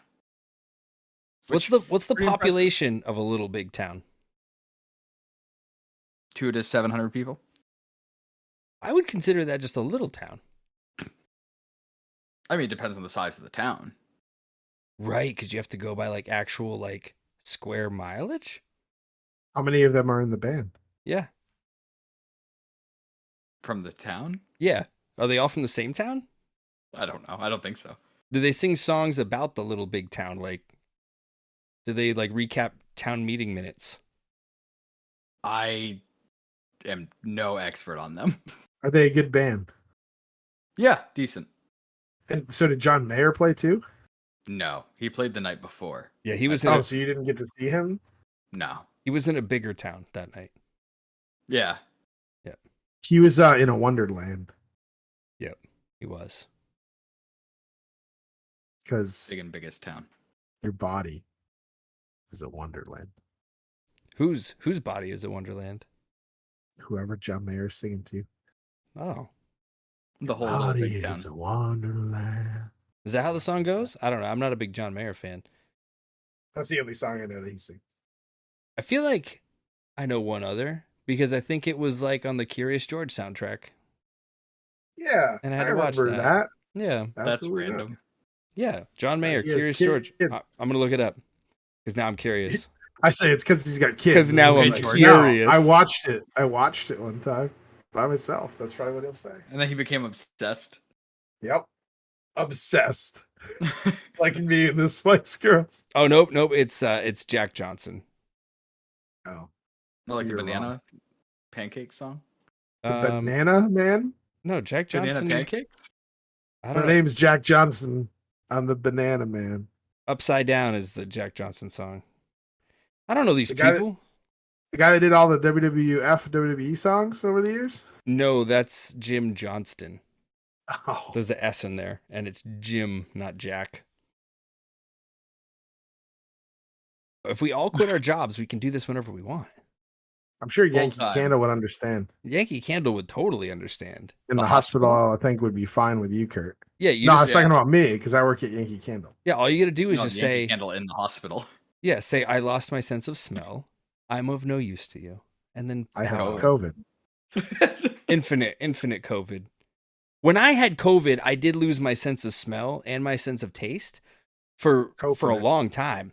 What's the pretty population of a little big town? 200 to 700 people. I would consider that just a little town. I mean, it depends on the size of the town. Right, because you have to go by like actual like square mileage. How many of them are in the band? Yeah. From the town? Yeah. Are they all from the same town? I don't know. I don't think so. Do they sing songs about the little big town? Like, do they like recap town meeting minutes? I am no expert on them. Are they a good band? Yeah, decent. And so did John Mayer play too? No, he played the night before. Yeah, he was in Oh, so you didn't get to see him? No. he was in a bigger town that night. Yeah. He was in a Wonderland Yep, he was. because Big and biggest town. your body is a Wonderland. Whose body is a wonderland? Whoever John Mayer is singing to. Oh, The whole Little Body Big is Town. a Wonderland. is that how the song goes? I don't know. I'm not a big John Mayer fan. That's the only song I know that he sings. I feel like I know one other because I think it was like on the Curious George soundtrack. Yeah, And I had to watch remember that. Yeah, That's Absolutely not. random. yeah. John Mayer, he has Curious kids. George. I'm gonna look it up because now I'm curious. I say it's because he's got kids. 'Cause now And I'm he's curious. No, I watched it one time by myself. That's probably what he'll say. And then he became obsessed. Yep. Obsessed. Like me and the Spice Girls. Oh nope. It's Jack Johnson. Oh. Like the you're banana wrong. pancake song? The Banana Man? No, Jack Johnson. Banana pancakes? I My don't know. name's Jack Johnson. I'm the Banana Man. Upside Down is the Jack Johnson song. I don't know these The guy people. The guy that did all the WWF, WWE songs over the years? No, that's Jim Johnston. Oh. There's an S in there, and it's Jim, not Jack. If we all quit our jobs, we can do this whenever we want. I'm sure Yankee Full-time. Candle would understand. Yankee Candle would totally understand. In The the hospital, I think would be fine with you, Kurt. Yeah, you No, I just was talking about me because I work at Yankee Candle. yeah. All you gotta do is No, just the Yankee say Candle in the hospital. yeah. Say I lost my sense of smell. I'm of no use to you, and then I have COVID. COVID. infinite COVID. When I had COVID, I did lose my sense of smell and my sense of taste for a Cofinite. long time,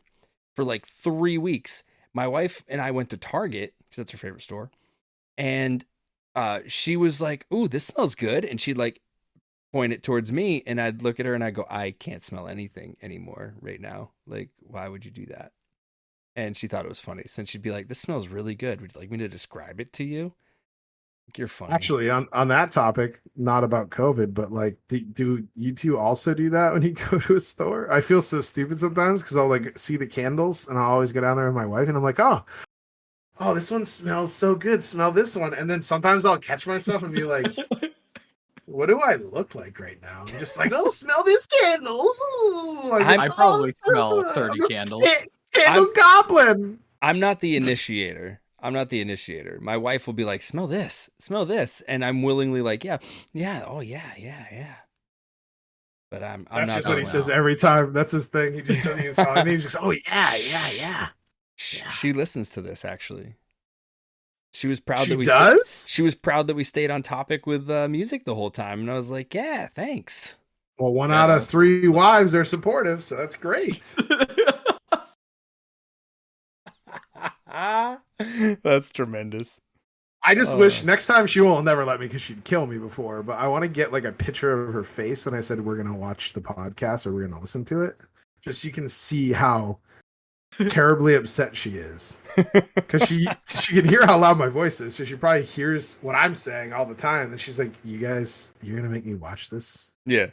for like 3 weeks. My wife and I went to Target because that's her favorite store, and she was like, "Ooh, this smells good," and she'd like point it towards me, and I'd look at her and I'd go, I can't smell anything anymore right now. Like, why would you do that? And she thought it was funny. So she'd be like, this smells really good. Would you like me to describe it to you? Like, you're funny. Actually, on that topic, not about COVID, but like, do you two also do that when you go to a store? I feel so stupid sometimes because I'll like see the candles and I'll always go down there with my wife and I'm like, oh, this one smells so good. Smell this one. And then sometimes I'll catch myself and be like, what do I look like right now? I'm just like, oh, smell this candle. Ooh, like, I probably smell 30 I'm a candles. Candle goblin. I'm not the initiator. My wife will be like, smell this. And I'm willingly like, yeah. Oh, yeah. But I'm That's not. just what he says every time. That's his thing. He just doesn't even smell. He's just, oh, yeah. She listens to this, actually. She was proud She was proud that we stayed on topic with music the whole time. And I was like, yeah, thanks. Well, one out of 3 wives are supportive, so that's great. That's tremendous. I just wish next time she will never let me because she'd kill me before. But I want to get like a picture of her face when I said we're gonna watch the podcast or we're gonna listen to it, just so you can see how terribly upset she is. Because she can hear how loud my voice is, so she probably hears what I'm saying all the time. And she's like, "You guys, you're gonna make me watch this?" Yeah.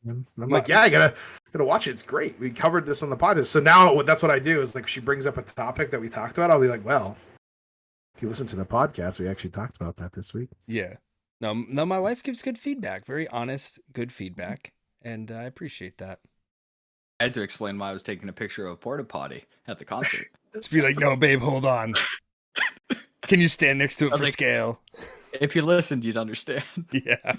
And I'm like, "Yeah, I gotta watch it. It's great. We covered this on the podcast." So now that's what I do is like, if she brings up a topic that we talked about, I'll be like, "Well, if you listen to the podcast, we actually talked about that this week." Yeah. No, my wife gives good feedback, very honest, good feedback, and I appreciate that. I had to explain why I was taking a picture of a porta potty at the concert. Just be like, no, babe, hold on. Can you stand next to it for scale? If you listened, you'd understand. Yeah.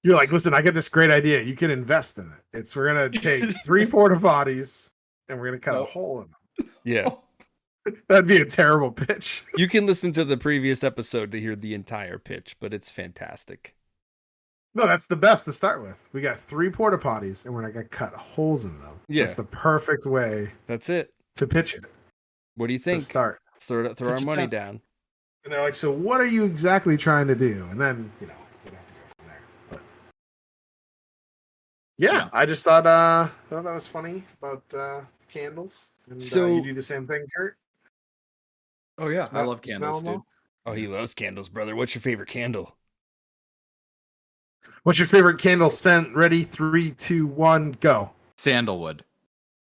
You're like, listen, I got this great idea. You can invest in it. We're gonna take 3 porta potties and we're gonna cut a hole in them. Yeah. That'd be a terrible pitch. You can listen to the previous episode to hear the entire pitch, but it's fantastic. No, that's the best to start with. We got 3 porta potties and we're not gonna cut holes in them. Yeah. That's the perfect way. That's it. To pitch it. What do you think? To start. Throw our money down. And they're like, so what are you exactly trying to do? And then, we'd have to go from there. But yeah, I just thought that was funny about candles. And so you do the same thing, Kurt? Oh yeah, I love candles, dude. Oh, he loves candles, brother. What's your favorite candle? What's your favorite candle scent? Ready? 3, 2, 1, go. Sandalwood.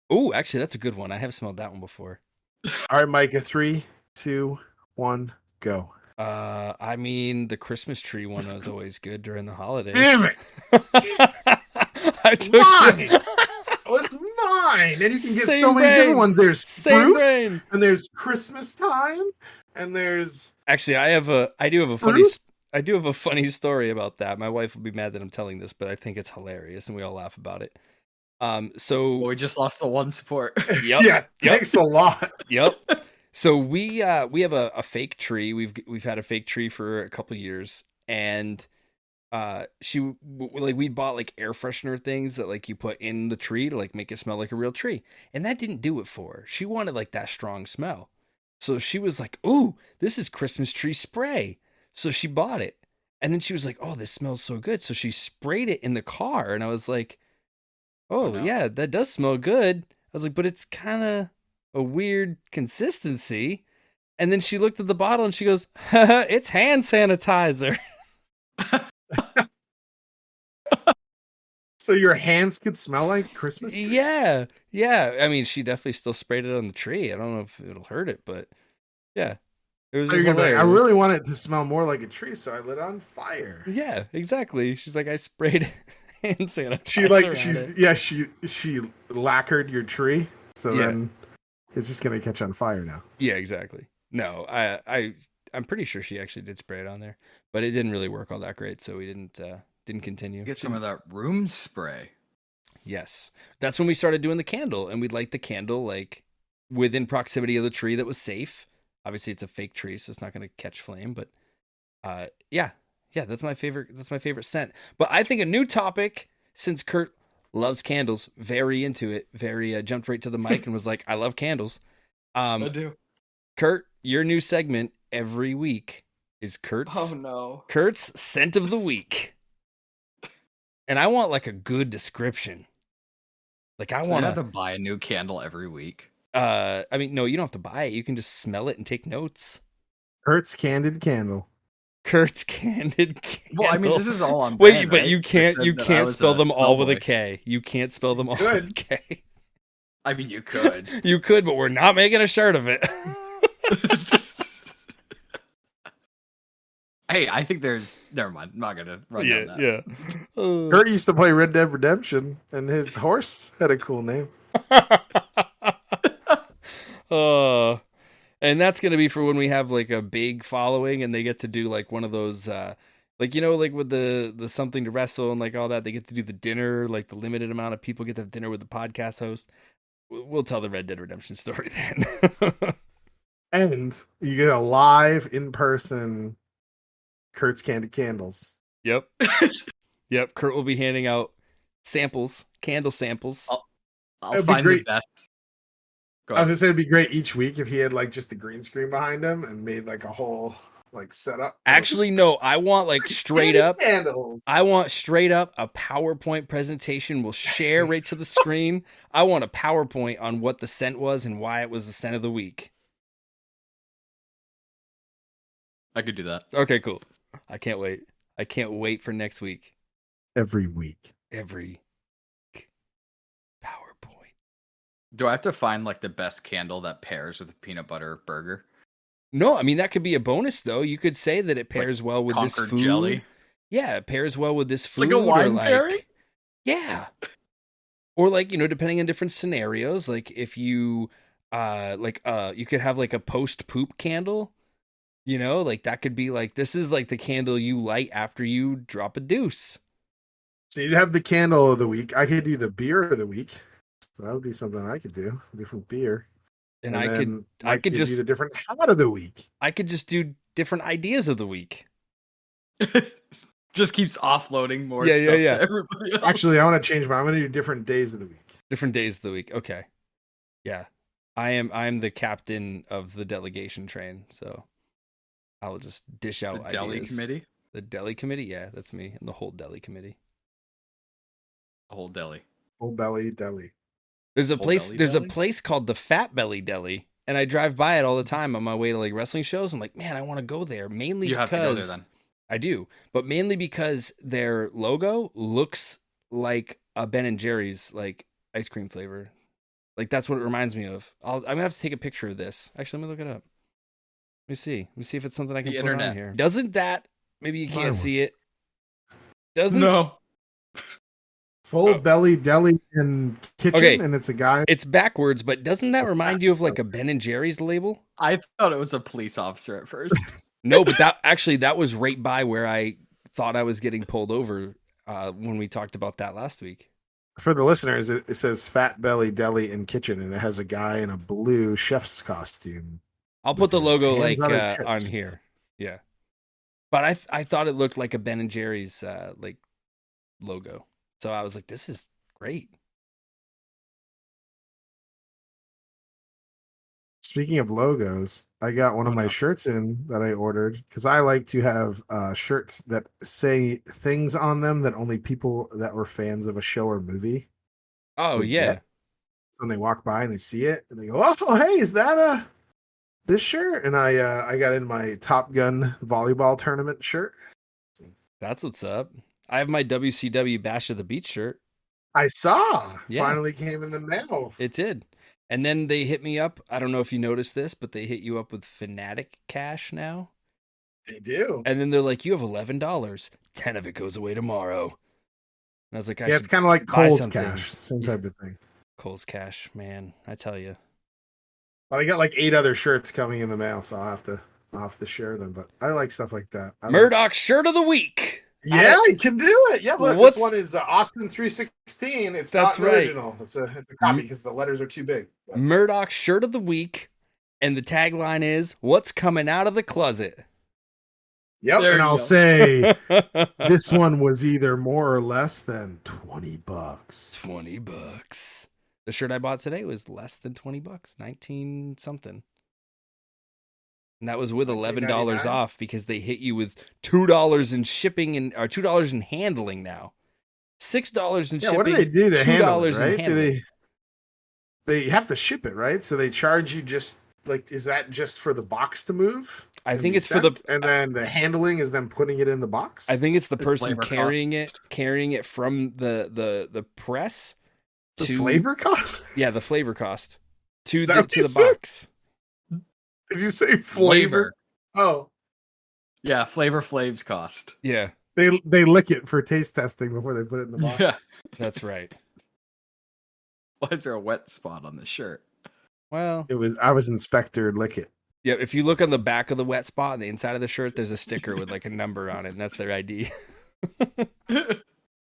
Oh, actually, that's a good one. I have smelled that one before. All right, Micah. 3, 2, 1, go. I mean, the Christmas tree one was always good during the holidays. Damn it! It's mine. It was mine, and you can get so many different ones. There's spruce, and there's Christmas time, and there's actually I do have a funny story about that. My wife will be mad that I'm telling this, but I think it's hilarious, and we all laugh about it. So we just lost the one support. Yep. Yeah. Thanks a lot. Yep. So we have a fake tree. We've had a fake tree for a couple years, and we bought like air freshener things that like you put in the tree to like make it smell like a real tree, and that didn't do it for her. She wanted like that strong smell, so she was like, "Ooh, this is Christmas tree spray." So she bought it, and then she was like, "Oh, this smells so good." So she sprayed it in the car, and I was like, "Oh, no. Yeah, that does smell good." I was like, "But it's kind of a weird consistency." And then she looked at the bottle and she goes, "It's hand sanitizer." So your hands could smell like Christmas tree? Yeah. I mean, she definitely still sprayed it on the tree. I don't know if it'll hurt it, but yeah. It was just I really want it to smell more like a tree, so I lit it on fire. Yeah, exactly. She's like, I sprayed hand sanitizer. She lacquered your tree, so then it's just gonna catch on fire now. Yeah, exactly. No, I'm pretty sure she actually did spray it on there, but it didn't really work all that great, so we didn't continue. Get some of that room spray. Yes, that's when we started doing the candle, and we'd light the candle like within proximity of the tree that was safe. Obviously, it's a fake tree, so it's not going to catch flame. But yeah, that's my favorite. That's my favorite scent. But I think a new topic, since Kurt loves candles, very into it, very jumped right to the mic and was like, "I love candles." I do. Kurt, your new segment every week is Kurt's scent of the week. And I want like a good description. Like I So you have want to buy a new candle every week. I mean, no, you don't have to buy it. You can just smell it and take notes. Kurt's Candid Candle. Kurt's Candid Candle. Well, I mean, this is all on Wait, brand, but right? you I can't said you that I can't was spell a them all smell with a boy. K. You can't spell them all could. with a K. I mean, you could. You could, but we're not making a shirt of it. Hey, I think there's. Never mind. I'm not gonna run down that. yeah. Kurt used to play Red Dead Redemption, and his horse had a cool name. And that's gonna be for when we have like a big following, and they get to do like one of those, like like with the something to wrestle and like all that. They get to do the dinner, like the limited amount of people get to have dinner with the podcast host. We'll tell the Red Dead Redemption story then. And you get a live, in-person Kurt's Candid Candles. Yep. Yep. Kurt will be handing out samples, candle samples. I'll That'd be find the great. best. Go I was ahead. gonna say it'd be great each week if he had like just the green screen behind him and made like a whole like setup. Actually, no, I want like straight Candid up. candles. I want straight up a PowerPoint presentation. We'll share right to the screen. I want a PowerPoint on what the scent was and why it was the scent of the week. I could do that. Okay, cool. I can't wait. I can't wait for next week. Every week. Every PowerPoint. Do I have to find like the best candle that pairs with a peanut butter burger? No, I mean that could be a bonus though. You could say that it like pairs well with this Concord food. jelly. Yeah, it pairs well with this It's food. like a wine or like, pairing? Yeah. Or like, depending on different scenarios, like if you you could have like a post poop candle, like that could be like, this is like the candle you light after you drop a deuce. So you'd have the candle of the week. I could do the beer of the week. So that would be something I could do. Different beer. And then I Mike could gives just you the different hat of the week. I could just do different ideas of the week. Just keeps offloading more Yeah, stuff yeah, yeah. to everybody else. Actually, I want to change mine. I'm gonna do different days of the week. Different days of the week. Okay. Yeah. I'm the captain of the delegation train, so I will just dish out the deli ideas. committee, The deli committee? Yeah, that's me. And the whole deli committee. the whole deli. Full belly deli. There's a Whole place Belly there's Deli? a place called the Fat Belly Deli, and I drive by it all the time on my way to like wrestling shows. I'm like, man, I want to go there. Mainly You because have to go there then. I do, but mainly because their logo looks like a Ben and Jerry's like ice cream flavor. Like that's what it reminds me of. I'm gonna have to take a picture of this. Actually, let me look it up. Let me see if it's something I can The put on internet. here. Doesn't that? Maybe you can't Why? see it. Doesn't No. Full Oh. belly deli and kitchen, Okay. and it's a guy. It's backwards, but doesn't that remind you of like a Ben and Jerry's label? I thought it was a police officer at first. No, but that was right by where I thought I was getting pulled over when we talked about that last week. For the listeners, it says Fat Belly Deli and Kitchen, and it has a guy in a blue chef's costume. I'll put the With his logo hands like on his on hips. here. Yeah. But I thought it looked like a Ben and Jerry's like logo. So I was like, this is great. Speaking of logos, I got one of my no. shirts in that I ordered because I like to have shirts that say things on them that only people that were fans of a show or movie Oh would yeah. get. When they walk by and they see it and they go, "Oh, hey, is that this shirt?" And I got in my Top Gun volleyball tournament shirt. That's what's up. I have my WCW Bash of the Beach shirt. I saw Yeah. finally came in the mail. It did. And then they hit me up. I don't know if you noticed this, but they hit you up with Fanatic cash now. They do. And then they're like, you have $11. 10 of it goes away tomorrow. And I was like, Yeah, it's should kind of like buy Kohl's something. Cash, same Yeah. type of thing. Kohl's cash, man. I tell you. But I got like 8 other shirts coming in the mail, so I'll have to share them. But I like stuff like that. I like- Murdock shirt of the week. Yeah, you can do it. Yeah, but What's- this one is Austin 316. It's That's not an right. original. It's a copy because the letters are too big. But Murdock shirt of the week. And the tagline is, what's coming out of the closet? yep, There and you I'll go. say this one was either more or less than $20. $20. The shirt I bought today was less than $20, 19 something. And that was with $11 $19.99? off because they hit you with $2 in shipping and or $2 in handling now. $6 in Yeah, shipping. what do they do to handle it, $2 in right? Do handling. they have to ship it, right? So they charge you just like, is that just for the box to move? I and think be it's for the. sent? And then the handling is them putting it in the box. I think it's the It's person flavor carrying cost. it from the press The to flavor cost. yeah, the flavor cost to Is that the what to you the said? box. Did you say flavor? Oh, Yeah, Flavor Flav's cost. Yeah, they lick it for taste testing before they put it in the box. Yeah. that's right. Why is there a wet spot on the shirt? Well, I was Inspector Lick It. yeah, if you look on the back of the wet spot on the inside of the shirt, there's a sticker with like a number on it, and that's their ID.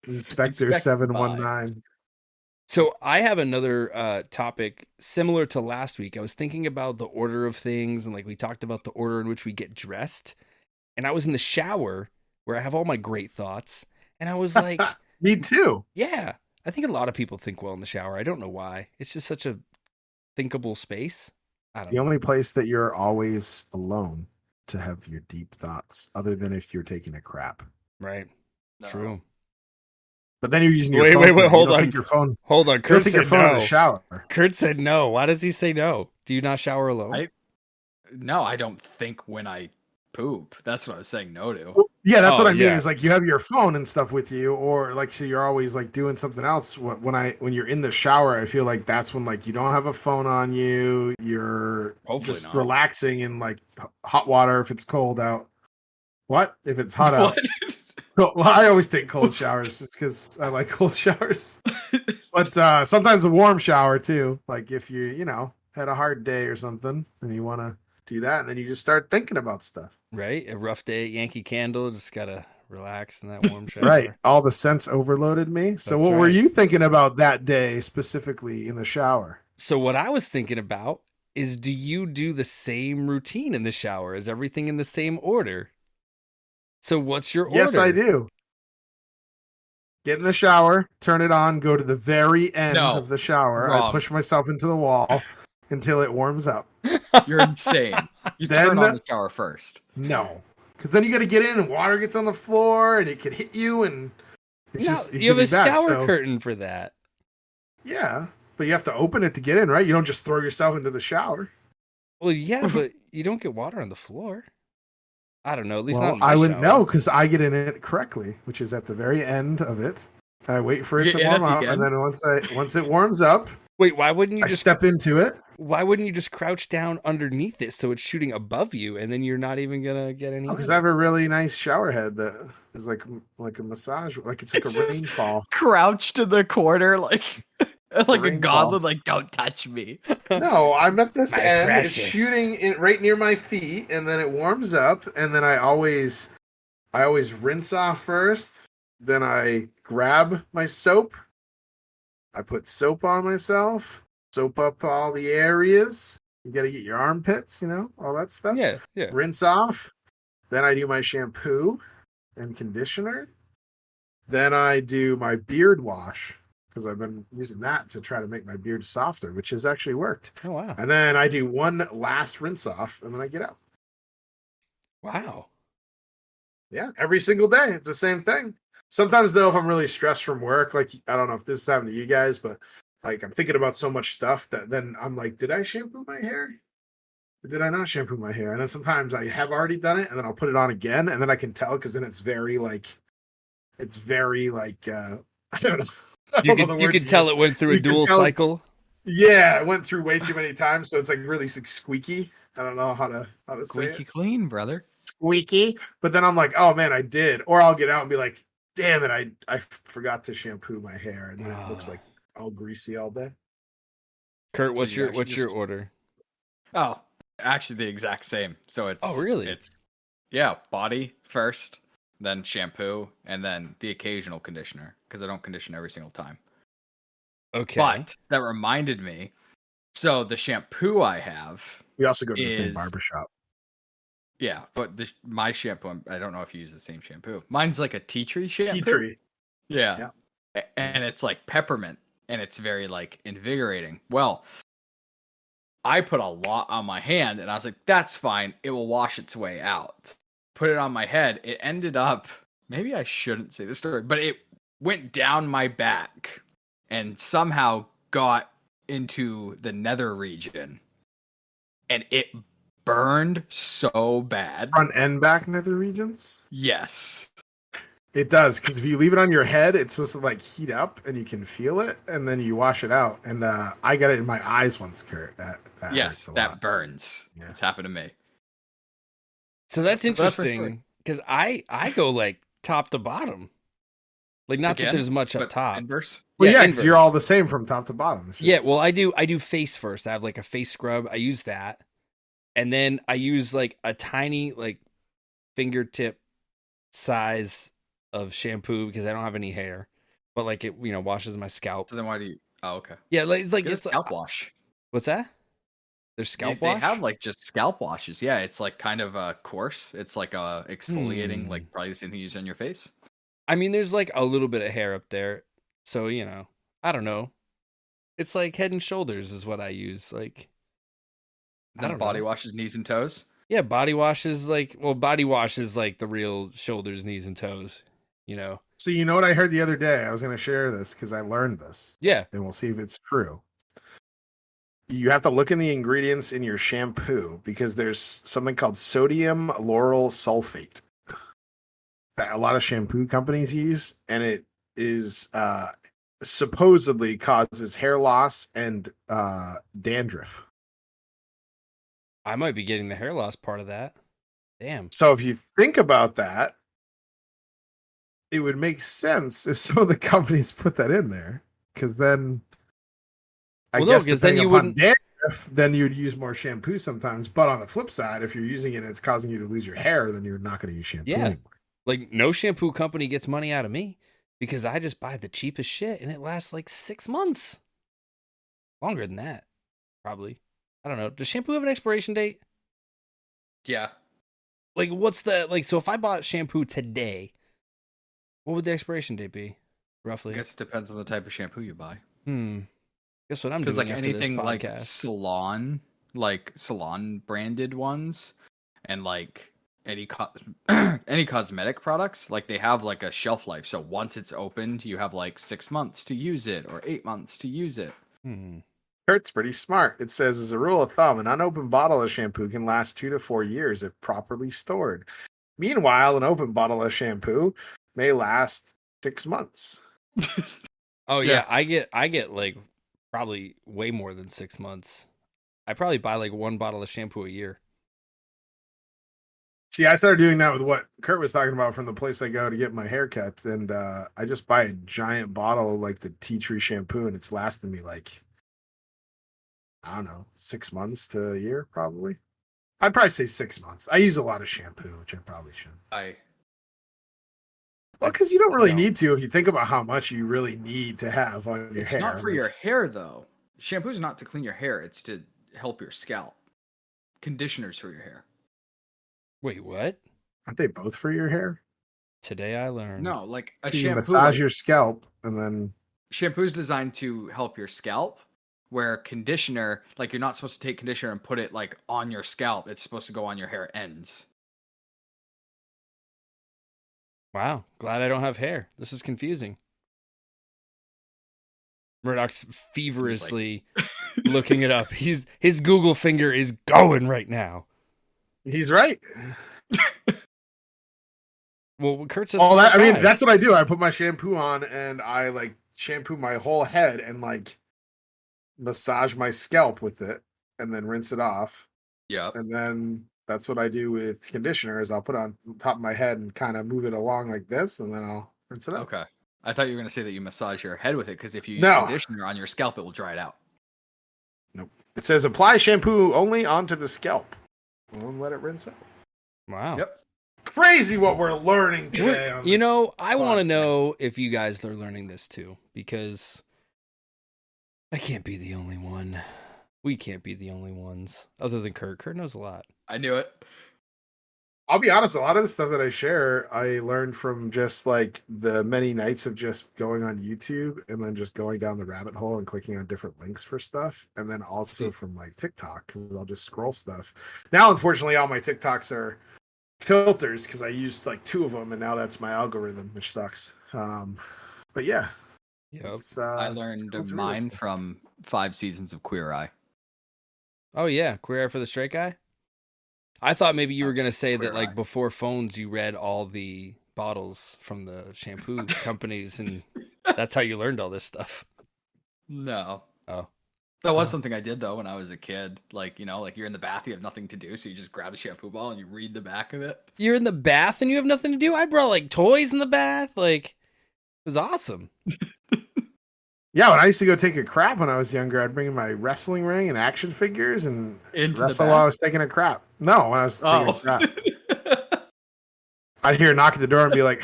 Inspector Inspect 719. So I have another topic similar to last week. I was thinking about the order of things, and like we talked about the order in which we get dressed. And I was in the shower where I have all my great thoughts, and I was like, Me too. yeah, I think a lot of people think well in the shower. I don't know why. It's just such a thinkable space. I don't The know. only place that you're always alone to have your deep thoughts, other than if you're taking a crap. Right. No. True. But then you're using your Wait, phone. wait, You hold don't on. Take your phone. Hold on. You don't Kurt take your said phone in no. the shower. Kurt said no. Why does he say no? Do you not shower alone? No, I don't think when I poop. That's what I was saying no to. Well, yeah, that's Oh, what I mean. yeah. Is like you have your phone and stuff with you, or like so you're always like doing something else. When you're in the shower, I feel like that's when like you don't have a phone on you. You're Hopefully just not. relaxing in like hot water if it's cold out. What if it's hot out? Well, I always take cold showers just because I like cold showers. But sometimes a warm shower too. Like if you had a hard day or something and you want to do that, and then you just start thinking about stuff. Right? A rough day at Yankee Candle. Just got to relax in that warm shower. Right. All the scents overloaded me. So That's what were right. you thinking about that day specifically in the shower? So what I was thinking about is, do you do the same routine in the shower? Is everything in the same order? So what's your order? Yes, I do. Get in the shower, turn it on, go to the very end No, of the shower. I wrong. push myself into the wall until it warms up. You're insane. You Then- turn on the shower first. No. Because then you got to get in and water gets on the floor and it could hit you and it's No, just it you have could a be bad. shower So, curtain for that. yeah. But you have to open it to get in, right? You don't just throw yourself into the shower. Well, yeah, but you don't get water on the floor. I don't know. At least not Well, in my I wouldn't shower. know because I get in it correctly, which is at the very end of it. I wait for it You to get in warm at up, the and end? then once it warms up, Wait, why wouldn't you I just step into it. Why wouldn't you just crouch down underneath it so it's shooting above you, and then you're not even gonna get any? Because I have a really nice shower head that is like a massage, like it's like a It's just- rainfall. Crouched in the corner like a Rainfall. goblin, like don't touch me. No, I'm at this My end. precious. It's shooting it right near my feet, and then it warms up, and then I always rinse off first. Then I grab my soap. I put soap on myself. Soap up all the areas. You got to get your armpits, all that stuff. Yeah, yeah. Rinse off. Then I do my shampoo and conditioner. Then I do my beard wash because I've been using that to try to make my beard softer, which has actually worked. Oh wow, And then I do one last rinse off, and then I get out. wow. Yeah, every single day. It's the same thing. Sometimes, though, if I'm really stressed from work, like, I don't know if this is happening to you guys, but, like, I'm thinking about so much stuff that then I'm like, did I shampoo my hair? Or did I not shampoo my hair? And then sometimes I have already done it, and then I'll put it on again, and then I can tell, because then it's very, like, I don't know. I You don't know can the you words can tell use. it went through a You can dual tell it's- cycle. Yeah, I went through way too many times, so it's like really like squeaky. I don't know how to say Squeaky it. clean, brother. Squeaky. But then I'm like, oh man, I did. Or I'll get out and be like, damn it, I forgot to shampoo my hair, and then it looks like all greasy all day. Kurt, So what's you your actually what's your just- order? Oh, actually the exact same. So it's Oh, really? It's body first, then shampoo, and then the occasional conditioner because I don't condition every single time. Okay. But that reminded me. So the shampoo I have, We also go to the same Is- barbershop. but my shampoo, I don't know if you use the same shampoo. Mine's like a tea tree shampoo. Tea tree. Yeah. And it's like peppermint and it's very like invigorating. Well, I put a lot on my hand and I was like, that's fine. It will wash its way out. Put it on my head. It ended up, maybe I shouldn't say this story, but went down my back and somehow got into the nether region, and it burned so bad. Front and back nether regions? Yes. It does, because if you leave it on your head, it's supposed to like heat up and you can feel it, and then you wash it out. And I got it in my eyes once, Kurt. That Yes, hurts a that lot. burns. Yeah. It's happened to me. So that's But that's my story. interesting because I go like top to bottom. Like not Again, that there's much up but top. inverse. Well, yeah, 'cause inverse. you're all the same from top to bottom. It's Yeah, just- well I do face first. I have like a face scrub. I use that. And then I use like a tiny like fingertip size of shampoo because I don't have any hair. But like it, washes my scalp. So then why do you? Oh, okay. Yeah, like it's like Get a it's scalp wash. What's that? There's scalp wash? They have like just scalp washes. Yeah, it's like kind of coarse. It's like exfoliating, like probably the same thing you use on your face. I mean, there's like a little bit of hair up there. So, I don't know. It's like Head and Shoulders is what I use. Like, Then body washes, knees and toes. Yeah, body wash is like the real shoulders, knees, and toes, So you know what I heard the other day? I was going to share this because I learned this. Yeah. And we'll see if it's true. You have to look in the ingredients in your shampoo because there's something called sodium lauryl sulfate that a lot of shampoo companies use, and it is supposedly causes hair loss and dandruff. I might be getting the hair loss part of that. Damn. So if you think about that, it would make sense if some of the companies put that in there, because then I guess then you wouldn't. Then you'd use more shampoo sometimes. But on the flip side, if you're using it and it's causing you to lose your hair, then you're not going to use shampoo anymore. Like no shampoo company gets money out of me because I just buy the cheapest shit and it lasts like 6 months. Longer than that, probably. I don't know. Does shampoo have an expiration date? Yeah. Like what's so if I bought shampoo today, what would the expiration date be, roughly? I guess it depends on the type of shampoo you buy. Guess what I'm doing. Because like after anything this like podcast. salon branded ones, and like any cosmetic products, like they have like a shelf life. So once it's opened, you have like 6 months to use it or 8 months to use it. Kurt's pretty smart. It says, as a rule of thumb, an unopened bottle of shampoo can last 2 to 4 years if properly stored. Meanwhile, an open bottle of shampoo may last 6 months. Oh yeah, I get like probably way more than 6 months. I probably buy like one bottle of shampoo a year. See, I started doing that with what Kurt was talking about from the place I go to get my haircut, and I just buy a giant bottle of like the tea tree shampoo, and it's lasting me like, I don't know, 6 months to a year, probably. I'd probably say 6 months. I use a lot of shampoo, which I probably shouldn't. Well, because you don't really need to if you think about how much you really need to have on your hair. It's not for your hair, though. Shampoo is not to clean your hair. It's to help your scalp. Conditioners for your hair. Wait, what? Aren't they both for your hair? Today I learned. No, like a So shampoo. you massage your scalp, and then... Shampoo is designed to help your scalp, where conditioner, like you're not supposed to take conditioner and put it like on your scalp. It's supposed to go on your hair ends. Wow, glad I don't have hair. This is confusing. Murdock's feverishly looking it up. His Google finger is going right now. He's right. Well, Kurt's a Oh, smart I mean, guy. that's what I do. I put my shampoo on and I like shampoo my whole head and like massage my scalp with it and then rinse it off. Yeah. And then that's what I do with conditioner is I'll put it on top of my head and kind of move it along like this, and then I'll rinse it out. Okay. I thought you were going to say that you massage your head with it, because if you use conditioner on your scalp, it will dry it out. Nope. It says apply shampoo only onto the scalp. And let it rinse out. Wow. Yep. Crazy what we're learning today. I want to know if you guys are learning this too, because I can't be the only one. We can't be the only ones, other than Kurt. Kurt knows a lot. I knew it. I'll be honest, a lot of the stuff that I share, I learned from just like the many nights of just going on YouTube and then just going down the rabbit hole and clicking on different links for stuff. And then also from like TikTok, because I'll just scroll stuff. Now, unfortunately, all my TikToks are filters because I used like 2 of them and now that's my algorithm, which sucks. But yeah, Yep. I learned mine from 5 seasons of Queer Eye. Oh yeah, Queer Eye for the Straight Guy. I thought maybe you were gonna say that Queer like Eye. before phones, you read all the bottles from the shampoo companies, and that's how you learned all this stuff. No. Oh, That was something I did though when I was a kid. Like, like you're in the bath, you have nothing to do, so you just grab a shampoo bottle and you read the back of it. you're in the bath and you have nothing to do. I brought like toys in the bath. Like, it was awesome. Yeah, when I used to go take a crap when I was younger, I'd bring in my wrestling ring and action figures and Into the wrestle while I bath? was taking a crap. No, when I was taking a Oh. crap. I'd hear a knock at the door and be like,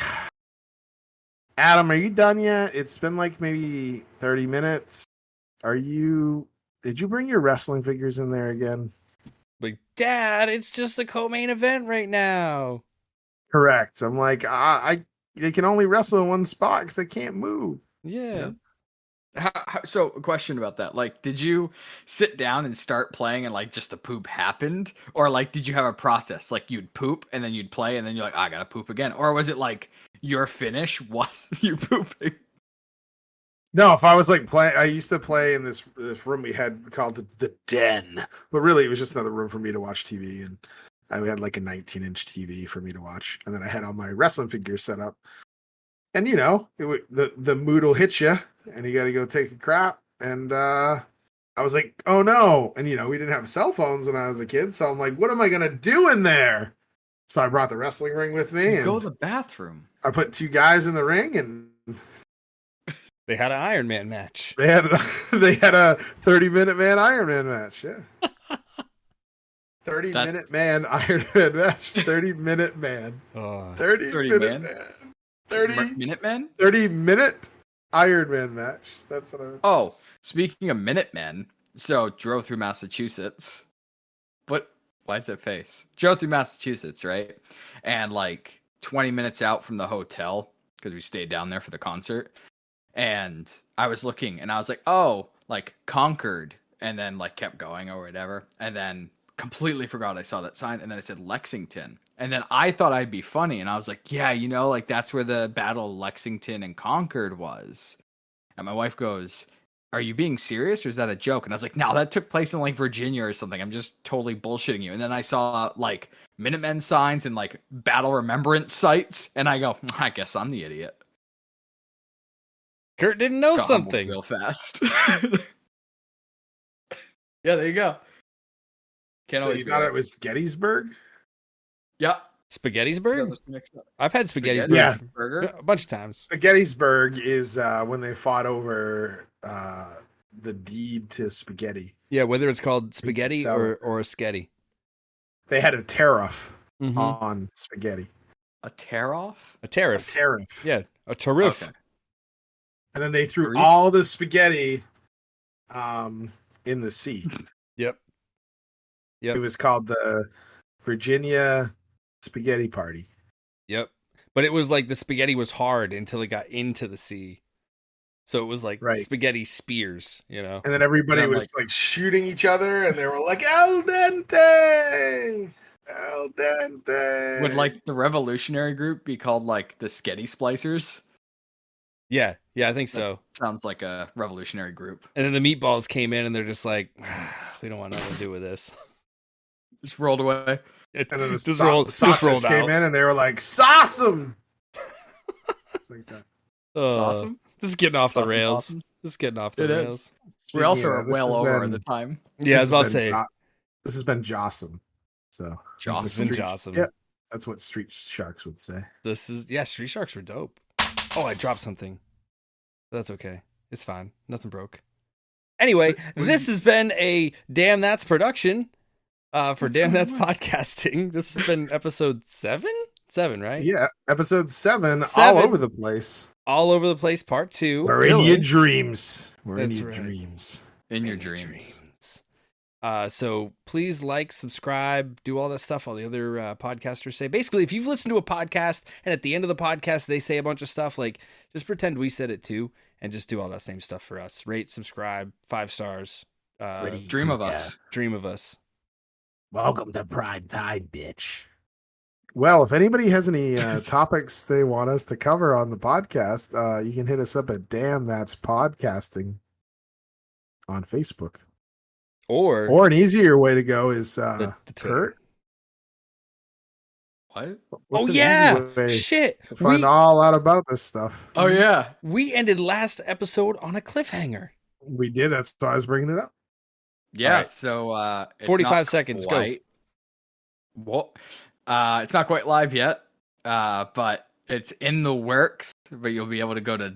Adam, are you done yet? It's been like maybe 30 minutes. Did you bring your wrestling figures in there again? Like, Dad, it's just a co-main event right now. Correct. I'm like, they can only wrestle in one spot because they can't move. Yeah. So a question about that. Like, did you sit down and start playing and like just the poop happened? Or like, did you have a process? Like you'd poop and then you'd play and then you're like, I gotta poop again. Or was it like your finish was you pooping? No, if I was like playing, I used to play in this room we had called the Den, but really it was just another room for me to watch TV, and we had like a 19-inch TV for me to watch, and then I had all my wrestling figures set up, and the mood will hit you, and you got to go take a crap, and I was like, oh no, and we didn't have cell phones when I was a kid, so I'm like, what am I gonna do in there? So I brought the wrestling ring with me, and Go to the bathroom. I put 2 guys in the ring, and They had an Iron Man match. they had a 30-minute man Iron Man match. Yeah. 30-minute man Iron Man match. 30-minute man. Oh. 30-minute man. 30-minute Iron Man match. That's what I was. Oh, speaking of Minutemen, so drove through Massachusetts. Why is that face? Drove through Massachusetts, right? And like 20 minutes out from the hotel, because we stayed down there for the concert. And I was looking and I was like, oh, like Concord, and then like kept going or whatever. And then completely forgot I saw that sign. And then it said Lexington. And then I thought I'd be funny. And I was like, yeah, like that's where the Battle of Lexington and Concord was. And my wife goes, are you being serious or is that a joke? And I was like, no, that took place in like Virginia or something. I'm just totally bullshitting you. And then I saw like Minutemen signs and like battle remembrance sites. And I go, I guess I'm the idiot. Kurt didn't know Got something real fast. Yeah, there you go. Can't So always you be thought right. it was Gettysburg? Yeah. Spaghettisburg. I've had Spaghettisburg Yeah. Burger. a bunch of times. Gettysburg is when they fought over the deed to spaghetti. Yeah, whether it's called spaghetti sell it. or a sketty. They had a tariff Mhm. on spaghetti. A tear off? A A tariff. tariff. Yeah, a tariff. Okay. And then they threw Tariff? all the spaghetti in the sea. Yep. Yep. It was called the Virginia Spaghetti Party. Yep. But it was like the spaghetti was hard until it got into the sea. So it was like Right. spaghetti spears, And then everybody And then, was like shooting each other, and they were like, "Al dente, al dente." Would like the revolutionary group be called like the Sketty Splicers? Yeah, I think so. Sounds like a revolutionary group. And then the meatballs came in and they're just like, we don't want nothing to do with this. Just rolled away. It And then the just rolled sausage came out. in, and they were like, "Sauce 'em!" It's like that. It's awesome. This is getting off the Awesome, rails. awesome. This is getting off the It rails. is. We Speaking also of are that, this well has over been- the time. Yeah, I was this about has to say. been this has been Jossum. So Jossum. This has been Street- Jossum. Yep, that's what Street Sharks would say. This is Street Sharks were dope. Oh, I dropped something. That's okay. It's fine. Nothing broke. Anyway, this has been a Damn That's production. For Damn That's podcasting. This has been episode 7? 7, right? Yeah, episode 7, all 7. over the place. All over the place, part 2. We're in your dreams. We're in That's your right. dreams. In your dreams. So please like, subscribe, do all that stuff all the other podcasters say. Basically, if you've listened to a podcast and at the end of the podcast they say a bunch of stuff, like just pretend we said it too and just do all that same stuff for us. Rate, subscribe, 5 stars. Dream of us. Dream of us. Welcome to prime time, bitch. Well, if anybody has any topics they want us to cover on the podcast, you can hit us up at Damn That's Podcasting on Facebook. Or an easier way to go is the Kurt. What? What's an yeah, easy way shit. to find all out about this stuff? Oh yeah, we ended last episode on a cliffhanger. We did. That's why I was bringing it up. yeah. Right. So it's 45 not seconds. quite, What? It's not quite live yet, but it's in the works. But you'll be able to go to